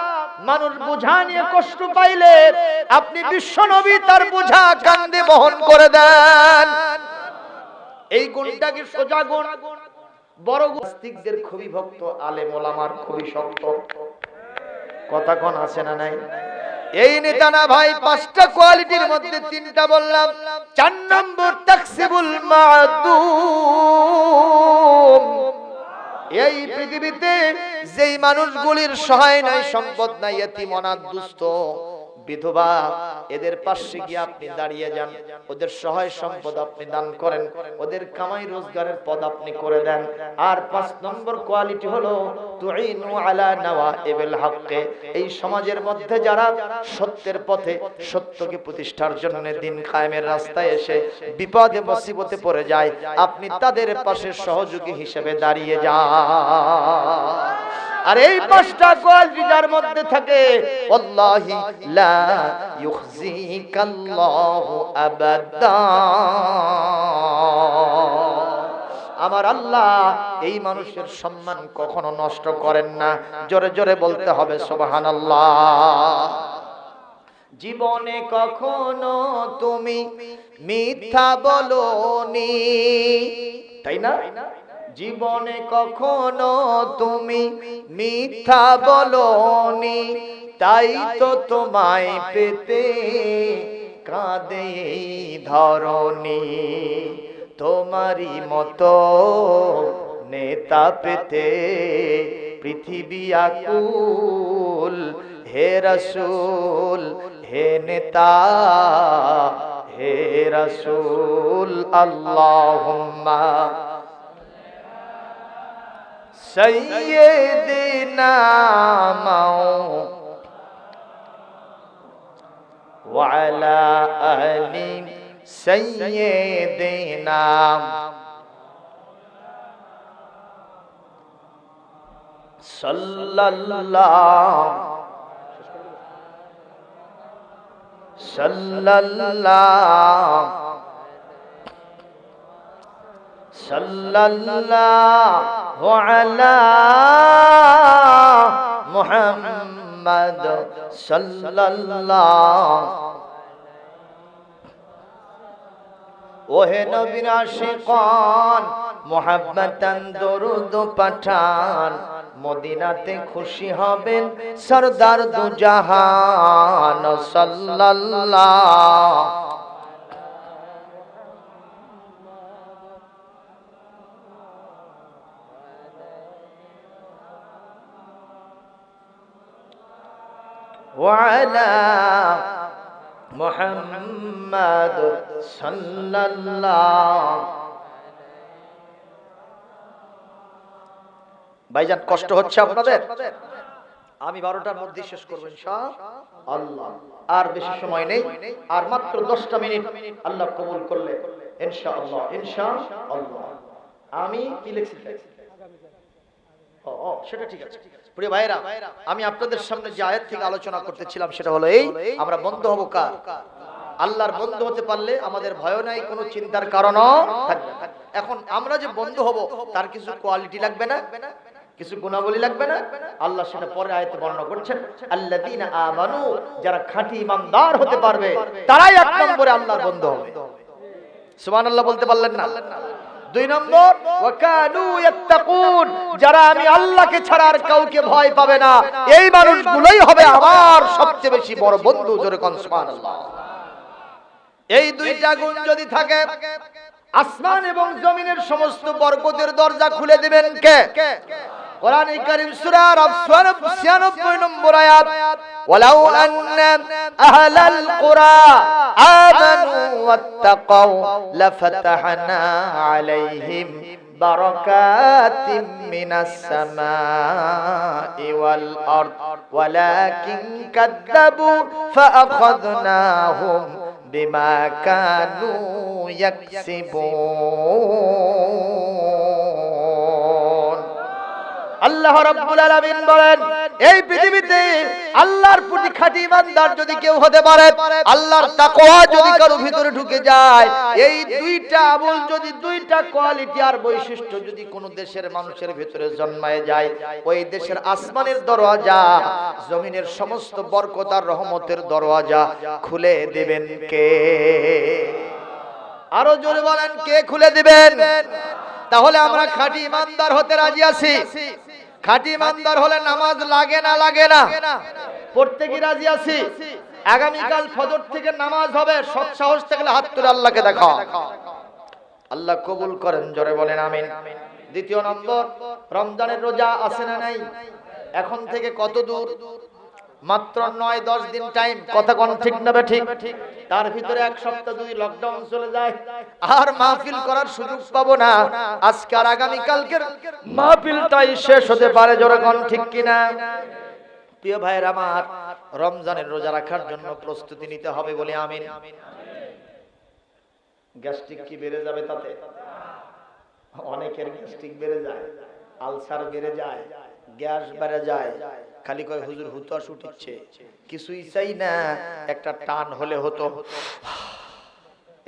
মানুষ বোঝা নিয়ে কষ্ট পাইলে আপনি বিশ্বনবী তার বোঝা কাঁধে বহন করে দেন। এই গুণটা কি সোজা গুণ? বড় নাস্তিকদের খুবই ভক্ত, আলেম ওলামার খুবই শক্ত। কথা কোন আছে না নাই? এই নেতা না ভাই, পাঁচটা কোয়ালিটির মধ্যে তিনটা বললাম। চার নম্বর তাকসিবুল মাদুম, এই পৃথিবীতে যেই মানুষগুলির সহায় নাই, সম্পদ নাই, এতিম অনাথ দুস্থ বিধবা, এদের পাশে গিয়ে আপনি দাঁড়িয়ে যান, ওদের সহায় সম্পদ আপনি দান করেন, ওদের কামাই রোজগারের পথ আপনি করে দেন। আর পাঁচ নম্বর কোয়ালিটি হলো তুইনু আলা নাওয়াইবিল হক, এই সমাজের মধ্যে যারা সত্যের পথে সত্যকে প্রতিষ্ঠার জন্য দিন কায়েমের রাস্তায় এসে বিপদে মুসিবতে পড়ে যায়, আপনি তাদের পাশে সহযোগী হিসেবে দাঁড়িয়ে যান। আর এই পাঁচটা কোয়ালিটি যার মধ্যে থাকে, ওয়াল্লাহি লা ইউখজিকাল্লাহু আবাদা, আমার আল্লাহ এই মানুষের সম্মান কখনো নষ্ট করেন না। জোরে জোরে বলতে হবে সুবহানাল্লাহ। জীবনে কখনো তুমি মিথ্যা বলোনি, তাই না? জীবনে কখনো তুমি মিথ্যা বলোনি, তাই তো তোমায় পেতে কাঁদে এই ধরণী। তোমারই মতো নেতা পেতে পৃথিবী আকুল, হে রাসূল হে নেতা হে রাসূল। আল্লাহুম্মা সাইয়্যিদিনা ওয়া আলা আলি সাইয়্যিদিনা সাল্লাল্লাহু আলা মুহাম্মাদ সাল্লাল্লাহু। ওহে নবীর আশিকান মুহাব্বতান দরুদ পাঠান, মদিনাতে খুশি হবেন সরদার দু জাহান সাল্লাল্লাহু। ওয়ালা মুহাম্মাদ সাল্লাল্লাহু। ভাইজান কষ্ট হচ্ছে আপনাদের? আমি 12টার মধ্যে শেষ করব ইনশাআল্লাহ। আর বেশি সময় নেই, আর মাত্র 10টা মিনিট আল্লাহ কবুল করলে ইনশাআল্লাহ ইনশাআল্লাহ। আমি কি লিখছি? ও সেটা ঠিক আছে। প্রিয় ভাইরা, আমি আপনাদের সামনে যে আয়াত থেকে আলোচনা করতেছিলাম সেটা হলো এই, আমরা বন্ধু হব কার? আল্লাহর বন্ধু হতে পারলে আমাদের ভয় নাই, কোনো চিন্তার কারণও থাকবে না। এখন আমরা যে বন্ধু হব তার কিছু কোয়ালিটি লাগবে না, কিছু গুণাবলী লাগবে না? আল্লাহ সেটা পরে আয়াতে বর্ণনা করছেন, আল্লাযীনা আমানু, যারা খাঁটি ইমানদার হতে পারবে তারাই এক নম্বরে আল্লাহর বন্ধু হবে। সুবহানাল্লাহ বলতে পারলেন না? 2 নম্বর ওয়া কানু ইয়াত্তাকুন, যারা আমি আল্লাহকে ছাড়া আর কাউকে ভয় পাবে না, এই মানুষগুলোই হবে আমার সবচেয়ে বেশি বড় বন্ধু। জোরে কোন সুবহানাল্লাহ। এই দুইটা গুণ যদি থাকে, আসমান এবং জমিনের সমস্ত বরকতের দরজা খুলে দিবেন কে? কোরআনে কারীম সূরা আরাফ 96 নম্বর আয়াত, ওয়ালাউ আন্না আহলাল কুরা আমানু ওয়াত্তাকাউ লাফাতাহনা আলাইহিম বারাকাতিম মিনাস সামাই ওয়াল আরদ ওয়ালাকিন কাযযাবু ফাআখাযনাহুম বিমা কানু ইয়াকসিবুন। আল্লাহ রাব্বুল আলামিন বলেন, এই পৃথিবীতে আল্লাহর প্রতি খাঁটি ইমানদার যদি কেউ হতে পারে, আল্লাহর তাকওয়া যদি কারো ভিতরে ঢুকে যায়, এই দুইটা আমল যদি, দুইটা কোয়ালিটি আর বৈশিষ্ট্য যদি কোন দেশের মানুষের ভিতরে জন্মায় যায়, ওই দেশের আসমানের দরওয়াজা, জমিনের সমস্ত বরকত আর রহমতের দরওয়াজা খুলে দিবেন কে? আরো জোরে বলেন, কে খুলে দিবেন? তাহলে আমরা খাঁটি ইমানদার হতে রাজি আছি। খাঁটি ইমানদার হলে নামাজ লাগে না লাগে না? পড়তে কি রাজি আছি? আগামীকাল ফজর থেকে নামাজ হবে, সৎ সাহস থাকলে হাত তুলে আল্লাহকে দেখাও। আল্লাহ কবুল করেন, জোরে বলেন আমিন। দ্বিতীয় নম্বর, রমজানের রোজা আছে না নাই? এখন থেকে কত দূর? মাত্র 9-10 দিন টাইম। কথা কোন ঠিক না ঠিক? তার ভিতরে এক সপ্তাহ 2 লকডাউন চলে যায়, আর মাহফিল করার সুযোগ পাবো না। আজকে আর আগামী কালকের মাহফিলটাই শেষ হতে পারে, জোরে কোন ঠিক কিনা? প্রিয় ভাইয়ের আমার, রমজানের রোজা রাখার জন্য প্রস্তুতি নিতে হবে বলে আমিন। গ্যাস্ট্রিক কি বেড়ে যাবে তাতে? অনেকের গ্যাস্ট্রিক বেড়ে যায়, আলসার বেড়ে যায়, গ্যাস বেড়ে যায়। খালি কয় হুজুর হুতাশ উঠছে, কিছুই চাই না, একটা টান হলে হতো।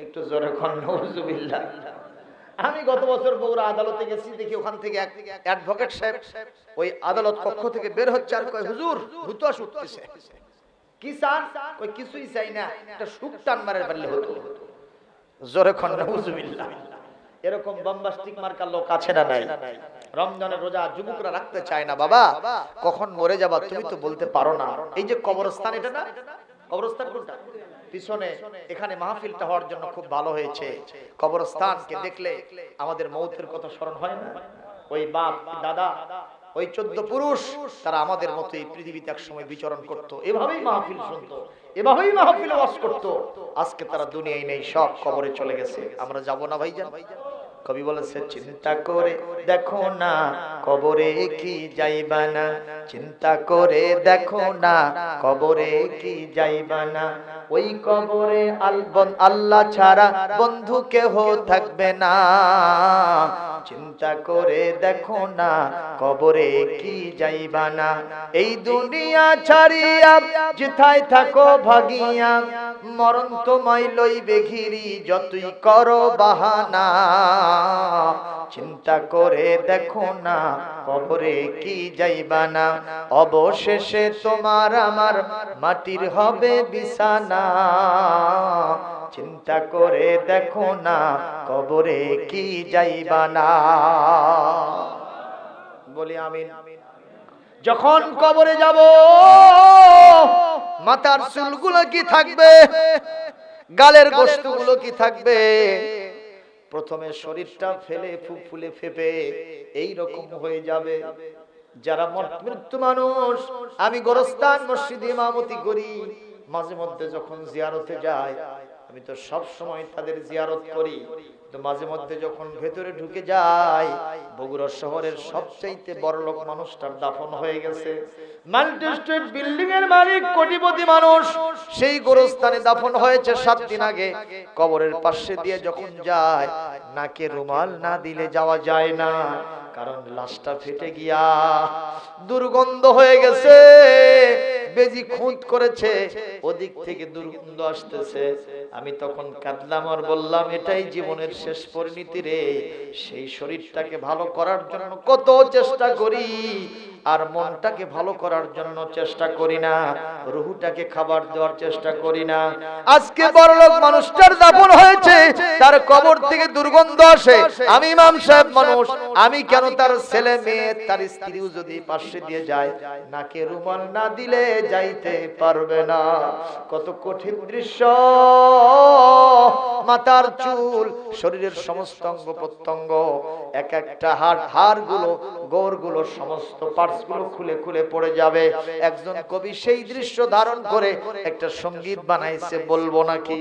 একটু জোরে কোন নাউজুবিল্লাহ। আমি গত বছর বগুড়া আদালতে গেছি, দেখি ওখান থেকে এক অ্যাডভোকেট সাহেব ওই আদালত কক্ষ থেকে বের হচ্ছে, আর কয় হুজুর হুতাশ উঠতেছে। কি চান? কই কিছুই চাই না, একটা সুখ টান মারে পারলে হতো। জোরে কোন নাউজুবিল্লাহ। এরকম বম্বাস্টিক মার্কা লোক আছে না নাই? রমজানের রোজা যুবকরা রাখতে চায় না। বাবা, কখন মরে যাবা তুমি তো বলতে পারো না। এই যে কবরস্থান, এটা না কবরস্থান কোনটা? পিছনে, এখানে মাহফিলটা হওয়ার জন্য খুব ভালো হয়েছে। কবরস্থানকে দেখলে আমাদের মৌতের কথা স্মরণ হয় না? ওই বাপ দাদা, ওই 14 পুরুষ, তারা আমাদের মতো এই পৃথিবীতে এক সময় বিচরণ করত, এভাবেই মাহফিল শুনতো, এভাবেই মাহফিল ওয়াজ করত। আজকে তারা দুনিয়ায় নেই, সব কবরে চলে গেছে। আমরা যাব না ভাইজান? কবি বলেছে, চিন্তা করে দেখো না কবরে কি যাইবা না, চিন্তা করে দেখো না কবরে কি যাইবা না, ওই কবরে আল্লাহ ছাড়া বন্ধু কেহ থাকবে না। চিন্তা করে দেখো না কবরে কি যাইবা না, এই দুনিয়া ছাড়িয়া যেথায় থাকো ভাগিয়া, মরণ তোমায় লইবে ঘিরি যতই করো বাহানা। চিন্তা করে দেখো না কবরে কি যাইবা না, অবশেষে তোমার আমার মাটির হবে বিছানা। চিন্তা করে দেখো না কবরে কি যাইবা না। বলি আমিন। যখন কবরে যাব, মাথার চুলগুলো কি থাকবে? গালের গোশতগুলো কি থাকবে? প্রথমে শরীরটা ফেলে ফুলে ফেপে এই রকম হয়ে যাবে। যারা মৃত্যু মানুষ, আমি গোরস্থান মসজিদে ইমামতি করি, মাঝে মধ্যে যখন জিয়ারতে যায়, আমি তো সব সময় তাদের জিয়ারত করি, তো মাঝে মধ্যে যখন ভেতরে ঢুকে যাই, বগুড়া শহরের সবচাইতে বড়লোক মানুষটার দাফন হয়ে গেছে। মাল্টি স্ট্রিট বিল্ডিং এর মালিক, কোটিপতি মানুষ, সেই গোরস্থানে দাফন হয়েছে 7 দিন আগে। কবরের পাশে দিয়ে যখন যায়, নাকে রুমাল না দিলে যাওয়া যায় না, কারণ লাশটা ফেটে গিয়া দুর্গন্ধ হয়ে গেছে, বেজি খুঁত করেছে, ওদিক থেকে দুর্গন্ধ আসতেছে। আমি তখন কাঁদলাম আর বললাম, এটাই জীবনের শেষ পরিণতি রে। সেই শরীরটাকে ভালো করার জন্য কত চেষ্টা করি, আর মনটাকে ভালো করার জন্য চেষ্টা করি না, রুহটাকে খাবার দেওয়ার চেষ্টা করি না। আজকে বড়লোক মানুষটার দাফন হয়েছে, তার কবর থেকে দুর্গন্ধ আসে। আমি ইমাম সাহেব মানুষ, আমি কেন তার ছেলে মেয়ে, তার স্ত্রীও যদি পাশে দিয়ে যায়, নাকে রুমাল না দিলে যাইতে পারবে না। কত কঠিন দৃশ্য। মাথার চুল, শরীরের সমস্ত অঙ্গ প্রত্যঙ্গ, এক একটা হাড় গুলো, গোড় গুলো, সমস্ত পার্টস গুলো খুলে খুলে পড়ে যাবে। একজন কবি সেই দৃশ্য ধারণ করে একটা সঙ্গীত বানাইছে, বলবো নাকি?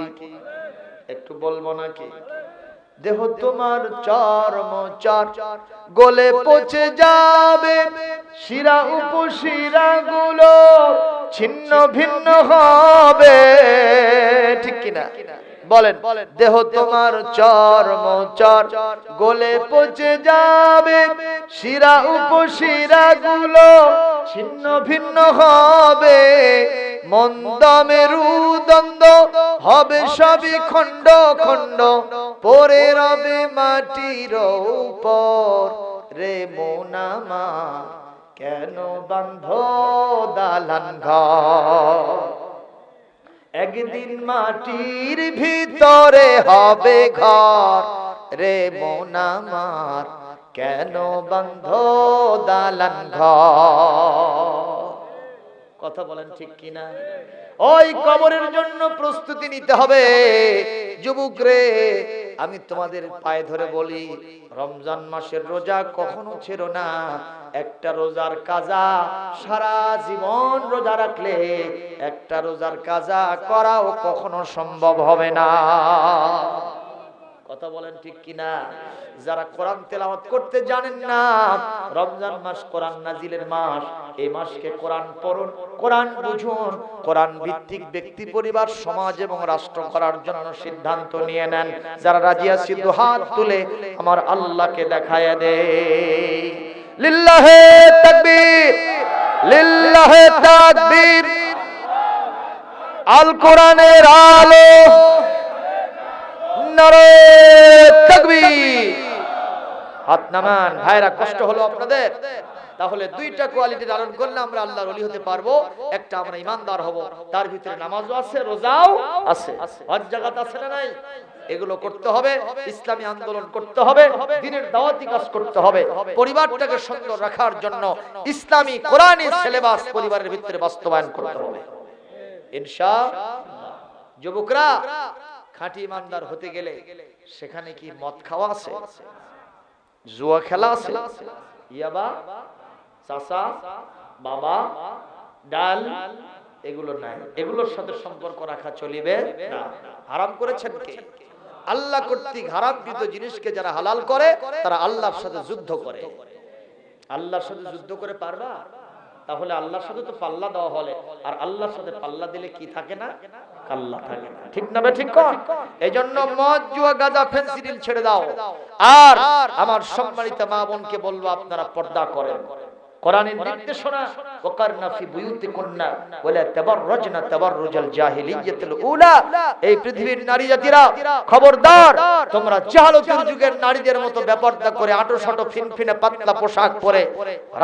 একটু বলবো নাকি? দেহ তোমার চর্মচার গলে পচে যাবে, শিরা উপশিরা গুলো ছিন্ন ভিন্ন হবে, ঠিক কিনা বলেন? দেহ তোমার চর্মচার গলে পচে যাবে, শিরা উপশিরা গুলো ছিন্ন ভিন্ন হবে, মন্দ মেরুদণ্ড হবে সবই খণ্ড খণ্ড, পরে রবে মাটির উপর। রে মন আমার কেন বাঁধ দালান ঘর, একদিন মাটির ভিতরে হবে ঘর। রে মন আমার কেন বাঁধ দালান ঘর। কথা বলেন ঠিক কিনা? ওই কবরের জন্য প্রস্তুতি নিতে হবে। যুবক রে, আমি তোমাদের পায়ে ধরে বলি, রমজান মাসের রোজা কখনো ছেড়ো না। একটা রোজার কাজা সারা জীবন রোজা রাখলে একটা রোজার কাজা করাও কখনো সম্ভব হবে না। কথা বলেন ঠিক কিনা? যারা কোরআন তেলাওয়াত করতে জানেন না, রমজান মাস কোরআন নাজিলের মাস, এই মাসকে কোরআন পড়ুন, কোরআন বুঝুন, কোরআন ভিত্তিক ব্যক্তি, পরিবার, সমাজ এবং রাষ্ট্র করার জন্য সিদ্ধান্ত নিয়ে নেন। যারা রাজি আছে দু হাত তুলে আমার আল্লাহকে দেখায় দে। লিল্লাহে তাকবীর, লিল্লাহে তাকবীর। আল কোরআনের আলো, নারে তাকবীর। হাত নামান ভাইরা, কষ্ট হলো আপনাদের? তাহলে দুইটা কোয়ালিটি ধারণ করলে আমরা আল্লাহর ওলি হতে পারবো। একটা আমরা ইমানদার হব, তার ভিতরে নামাজও আছে, রোজাও আছে, হজ জাকাত আছে না নাই? এগুলো করতে হবে, ইসলামী আন্দোলন করতে হবে, দ্বীনের দাওয়াতি কাজ করতে হবে, পরিবারটাকে সুন্দর রাখার জন্য ইসলামী কোরআনী সিলেবাস পরিবারের ভিতরে বাস্তবায়ন করতে হবে ইনশাআল্লাহ। যুবকরা, খাঁটি ইমানদার হতে গেলে সেখানে কি মদ খাওয়া আছে, জুয়া খেলা আছে, ইয়াবা, চাচা, বাবা, ডাল, এগুলো নাই। এগুলোর সাথে সম্পর্ক রাখা চলিবে না। হারাম করেছেন কে? আল্লাহ কর্তৃক হারামকৃত জিনিসকে যারা হালাল করে তারা আল্লাহর সাথে যুদ্ধ করে। আল্লাহর সাথে যুদ্ধ করে পারবা? তাহলে আল্লাহর সাথে তো পাল্লা দেওয়া হলে, আর আল্লাহর সাথে পাল্লা দিলে কি থাকে না? কাল্লা থাকে না। ঠিক না বে ঠিক কর? এইজন্য মদ, জুয়া, গাঁজা, ফেন্সিডিল ছেড়ে দাও। আর আমার সম্মানিত মা বোনকে বলবো, আপনারা পর্দা করেন। কোরআনের নির্দেশনা, ওয়াকারনা ফি বুয়ুতিকুন্না ওয়ালা তাবাররাজনা তাবাররুজাল জাহিলিয়াতিল উলা। এই পৃথিবীর নারী জাতিরা খবরদার, তোমরা জাহালতের যুগের নারীদের মতো বেপরদা করে আঁটো-শাটো ফিনফিনে পাতলা পোশাক পরে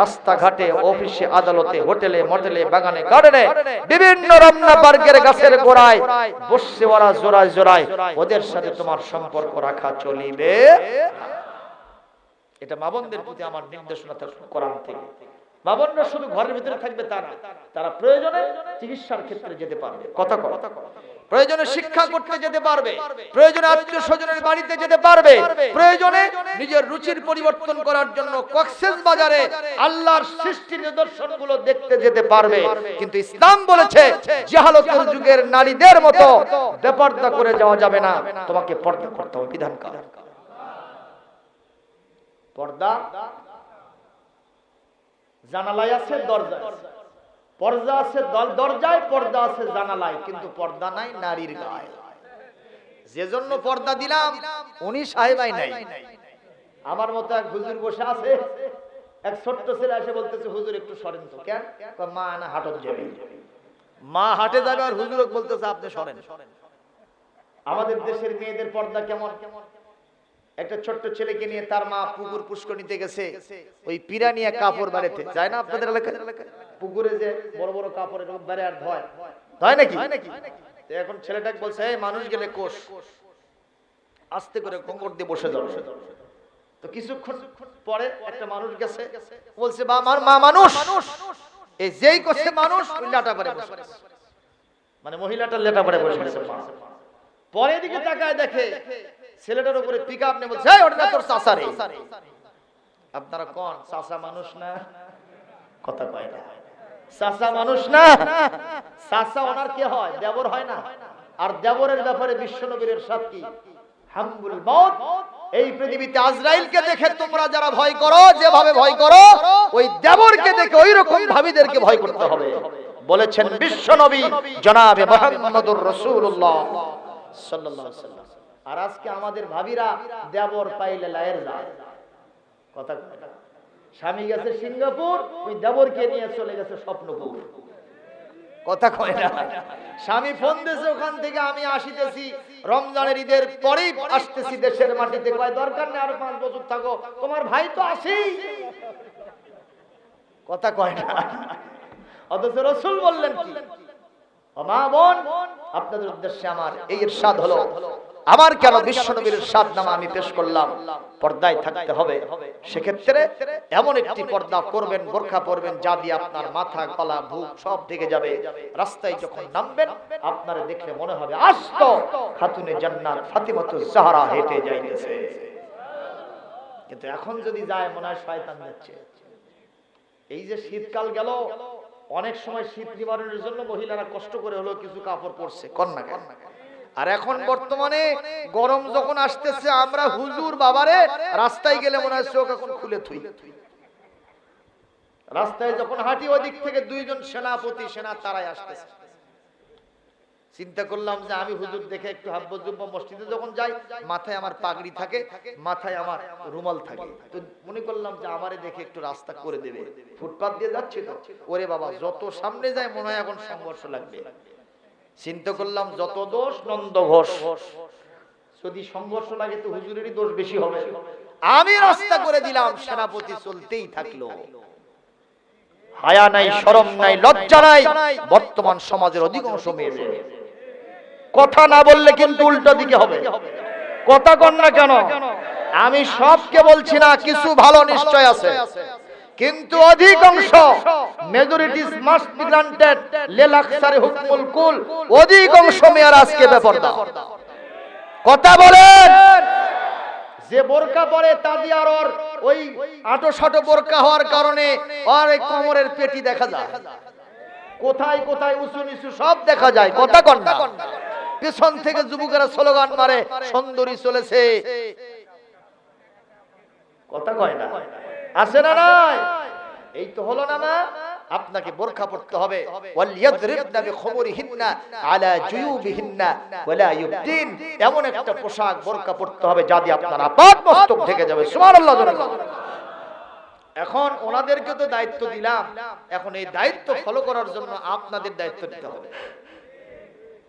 রাস্তাঘাটে, অফিসে, আদালতে, হোটেলে, মোটেলে, বাগানে, গার্ডেনে, বিভিন্ন রমনা পার্কের গাছের গোড়ায় বসে ওরা জোড়ায় জোড়ায়, ওদের সাথে তোমার সম্পর্ক রাখা চলিবে। এটা মা বোনদের প্রতি আমার নির্দেশনা কোরআন থেকে। মা বোনরা শুধু ঘরের ভিতরে থাকবে তা না, তারা প্রয়োজনে চিকিৎসার ক্ষেত্রে যেতে পারবে, কথা কর, প্রয়োজনে শিক্ষা করতে যেতে পারবে, প্রয়োজনে আত্মীয় স্বজনের বাড়িতে যেতে পারবে, প্রয়োজনে নিজের রুচির পরিবর্তন করার জন্য কক্সেস বাজারে আল্লাহর সৃষ্টি নিদর্শনগুলো দেখতে যেতে পারবে। কিন্তু ইসলাম বলেছে জাহালতের যুগের নারীদের মতো বেপরদা করে যাওয়া যাবে না, তোমাকে পর্দা করতে হবে। বিধানকার পর্দা জানালায় আছে, দরজায় পর্দা আছে, দরজায় পর্দা আছে, জানালায় কিন্তু পর্দা নাই নারীর গায়ে। যে জন্য পর্দা দিলাম উনি সাহেবাই নাই। আমার মতো এক হুজুর বসে আছে, এক ছোট্ট ছেলে এসে বলতেছে, হুজুর একটু সরেন তো। কেন? মা না হাটত যাবে। মা হাটে যাবে আর হুজুর বলতেছে আপনি সরেন। আমাদের দেশের মেয়েদের পর্দা কেমন? একটা ছোট্ট ছেলেকে নিয়ে তার মা পুকুর পুষ্করিতে গেছে, ওই পিরানিয়া কাপড় বাড়িতে যায় না আপনাদের এলাকায়? পুকুরে যে বড় বড় কাপড় এরকম বেড়ে আর ধয় নাকি? এখন ছেলেটাকে বলছে, এই মানুষ গেলে কোষ, আস্তে করে কোমর দিয়ে বসে যাবে। তো কিছুক্ষণ পরে একটা মানুষ গেছে, বলছে বা আমার মা মানুষ। এই যেই কোষে মানুষ লেটা পরে বসে, মানে মহিলাটা লেটা পরে বসে গেছে। পরে দিকে তাকায় দেখে ছেলেটার উপরে পিকআপ নিয়ে বলছে, এই ওটা তোর চাচা রে। আপনারা কোন চাচা মানুষ না? কথা কয় না। চাচা মানুষ না, চাচা ওনার কি হয়? দেবর হয় না? আর দেবরের ব্যাপারে বিশ্বনবীর ইরশাদ কি? হাম্বুল মউত। এই পৃথিবীতে আজরাইলকে দেখে তোমরা যারা ভয় করো, যেভাবে ভয় করো, ওই দেবরকে দেখে ওই রকম ভাবিদেরকে ভয় করতে হবে, বলেছেন বিশ্ব নবী জনাবে মুহাম্মদুর রাসূলুল্লাহ সাল্লাল্লাহু আলাইহি ওয়াসাল্লাম। আর আজকে আমাদের ভাবিরা দেবর পাইলে লায়ের যায় কথা কয় না। স্বামী গেছে সিঙ্গাপুর, ওই দেবরকে নিয়ে চলে গেছে স্বপ্নপুর কথা কয় না। স্বামী ফোন দিয়েছে ওখান থেকে, আমি আসিতেছি রমজানের ঈদের পরেই আসতেছি দেশের মাটিতে, কয় দরকার নেই আরো 5 বছর থাকো, তোমার ভাই তো আসেই কথা কয় না। অথচ রাসূল বললেন কি, ও মা বোন, আপনাদের উদ্দেশ্যে আমার এই ইরশাদ হলো, আমার কেন বিশ্বনবীর ইরশাদ নামা আমি পেশ করলাম, পর্দায় থাকতে হবে। সেক্ষেত্রে এমন একটি পর্দা করবেন, বোরকা পরবেন, যা দিয়ে আপনার মাথা, গলা, বুক সব ঢেকে যাবে। রাস্তায় যখন নামবেন আপনারে দেখলে মনে হবে আস্ত খাতুনে জান্নাত ফাতিমাতুজ জাহরা হেঁটে যাইতেছে। কিন্তু এখন যদি যায় মনে হয় শয়তান যাচ্ছে। এই যে শীতকাল গেল, অনেক সময় শীত নিবারণের জন্য মহিলারা কষ্ট করে হলো কিছু কাপড় পরছে কন্যা। আর এখন বর্তমানে গরম যখন আসতেছে, আমরা হুজুর বাবারে রাস্তায় গেলে মনে হয় চোখ এখন খুলে থুই। রাস্তায় যখন হাঁটি ওই দিক থেকে 2 জন সেনাপতি সেনা তারাই আসতেছে। চিন্তা করলাম যে আমি হুজুর দেখে একটু হাব্বজুব্বা, মসজিদে যখন যাই মাথায় আমার পাগড়ি থাকে, মাথায় আমার রুমাল থাকে, তো মনে করলাম যে আমারে দেখে একটু রাস্তা করে দেবে। ফুটপাত দিয়ে যাচ্ছে তো, ওরে বাবা যত সামনে যায় মনে হয় এখন সংঘর্ষ লাগবে। চিন্তা করলাম যত দোষ নন্দ ঘোষ, যদি সংঘর্ষ লাগে তো হুজুরেরই দোষ বেশি হবে। আমি রাস্তা করে দিলাম, সেনাপতি চলতেই থাকলো। হায়া নাই, শরম নাই, লজ্জা নাই। বর্তমান সমাজের অধিকাংশ মেয়ে কথা না বললে কিন্তু উল্টো দিকে হবে। কথা কন না কেন? আমি সবকে বলছি না, কিছু ভালো নিশ্চয় আছে, কিন্তু অধিকাংশ মেজরিটিস মাস্ট বি গ্রান্টেড লিল আকসারি হুকমুল কুল, অধিকাংশ মেয়ের আজকে বেপরদা। কথা বলেন। যে বোরকা পরে তা দিয়ে আর ওই আটো-সাটো বোরকা হওয়ার কারণে আর এই কোমরের পেটি দেখা যায়, কোথায় কোথায় উঁচু নিচু সব দেখা যায়। কথা কন না। পেছন থেকে যুবকেরা স্লোগান মারে সুন্দরী চলেছে, কথা কয় না। আছে না নাই? এই তো হলো না মা, আপনাকে বোরকা পরতে হবে। ওয়ালিয়াদরিবনা বিখুমুরিহিন্না আলা জুয়ুবিহিন্না ওয়ালা ইউবদিন, এমন একটা পোশাক বোরকা পরতে হবে যা দিয়ে আপনার আপাত মস্তক ঢেকে যাবে। সুবহানাল্লাহ। এখন ওনাদেরকে তো দায়িত্ব দিলাম, এখন এই দায়িত্ব ফলো করার জন্য আপনাদের দায়িত্ব নিতে হবে।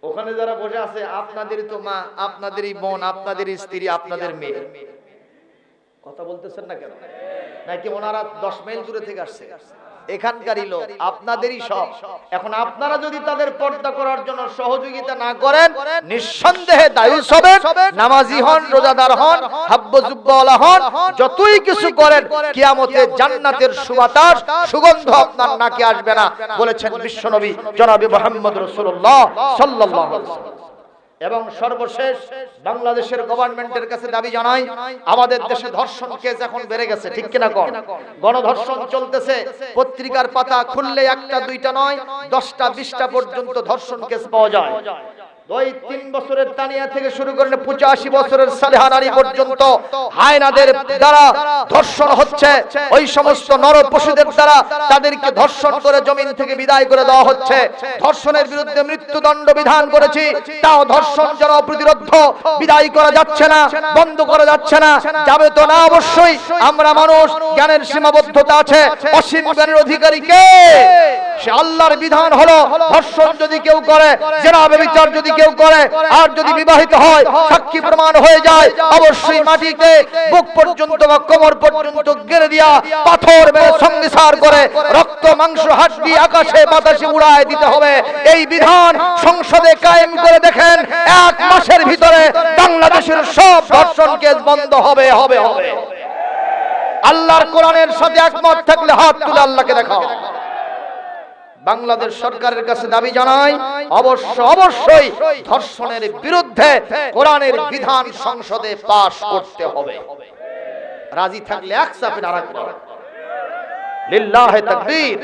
ওখানে যারা বসে আছে আপনাদেরই তো মা, আপনাদেরই বোন, আপনাদেরই স্ত্রী, আপনাদের মেয়ে। কথা বলতেছেন না কেন? নাকি ওনারা 10 মাইল দূরে থেকে আসছে? এখানকারই লোক, আপনাদেরই সব। এখন আপনারা যদি তাদের পর্দা করার জন্য সহযোগিতা না করেন, নিঃসন্দেহে দায়ুস হবেন। নামাজি হন, রোজাদার হন, হাব্বজুব্বাওয়ালা হন, যতই কিছু করেন, কিয়ামতে জান্নাতের সুবাতাস সুগন্ধ আপনার নাকে আসবে না, বলেছেন বিশ্বনবী জনাবে মুহাম্মদ রাসূলুল্লাহ সাল্লাল্লাহু আলাইহি ওয়াসাল্লাম। এবং সর্বশেষ বাংলাদেশের গভর্নমেন্টের কাছে দাবি জানাই, আমাদের দেশে ধর্ষণ কেস এখন বেড়ে গেছে, ঠিক কিনা কোন? গণধর্ষণ চলতেছে। পত্রিকার পাতা খুললে একটা দুইটা নয়, 10টা 20টা পর্যন্ত ধর্ষণ কেস পাওয়া যায়। 2-3 বছরের তানিয়া থেকে শুরু করে 85 বছরের সালেহা নারী পর্যন্ত হায়নাদের দ্বারা ধর্ষণ হচ্ছে। ওই সমস্ত নর পশুদের দ্বারা তাদেরকে ধর্ষণ করে জমিন থেকে বিদায় করে দেওয়া হচ্ছে। ধর্ষণের বিরুদ্ধে মৃত্যুদণ্ড বিধান করেছি, তাও ধর্ষণ যারা প্রতিরোধ বিদায় করা যাচ্ছে না, বন্ধ করা যাচ্ছে না। যাবে তো না অবশ্যই। আমরা মানুষ, জ্ঞানের সীমাবদ্ধতা আছে। অসীম জ্ঞানের অধিকারী কে? সে আল্লাহর বিধান হলো ধর্ষণ যদি কেউ করে, জেনা ব্যভিচার যদি কেউ করে, আর যদি বিবাহিত হয়, সাক্ষী প্রমাণ হয়ে যায়, অবশ্যই মাটিতে বুক পর্যন্ত বা কোমর পর্যন্ত গেড়ে দিয়া পাথর মেরে সংসার করে রক্ত মাংস হাড্ডি আকাশে বাতাসে উড়ায় দিতে হবে। এই বিধান সংসদে কায়েম করে দেখেন, 1 মাসের ভিতরে বাংলাদেশের সব ধর্ষণ কেস বন্ধ হবে। আল্লাহর কোরআনের সাথে একমত থাকলে হাত তুলে আল্লাহকে দেখাও। বাংলাদেশ সরকারের কাছে দাবি জানাই, অবশ্যই ধর্ষণের বিরুদ্ধে কোরআনের বিধান সংসদে পাশ করতে হবে। রাজি থাকলে এক চাপে নারা করুন। লিল্লাহি তাকবীর।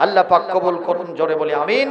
আল্লাহ পাক কবুল করুন, জোরে বলি আমিন।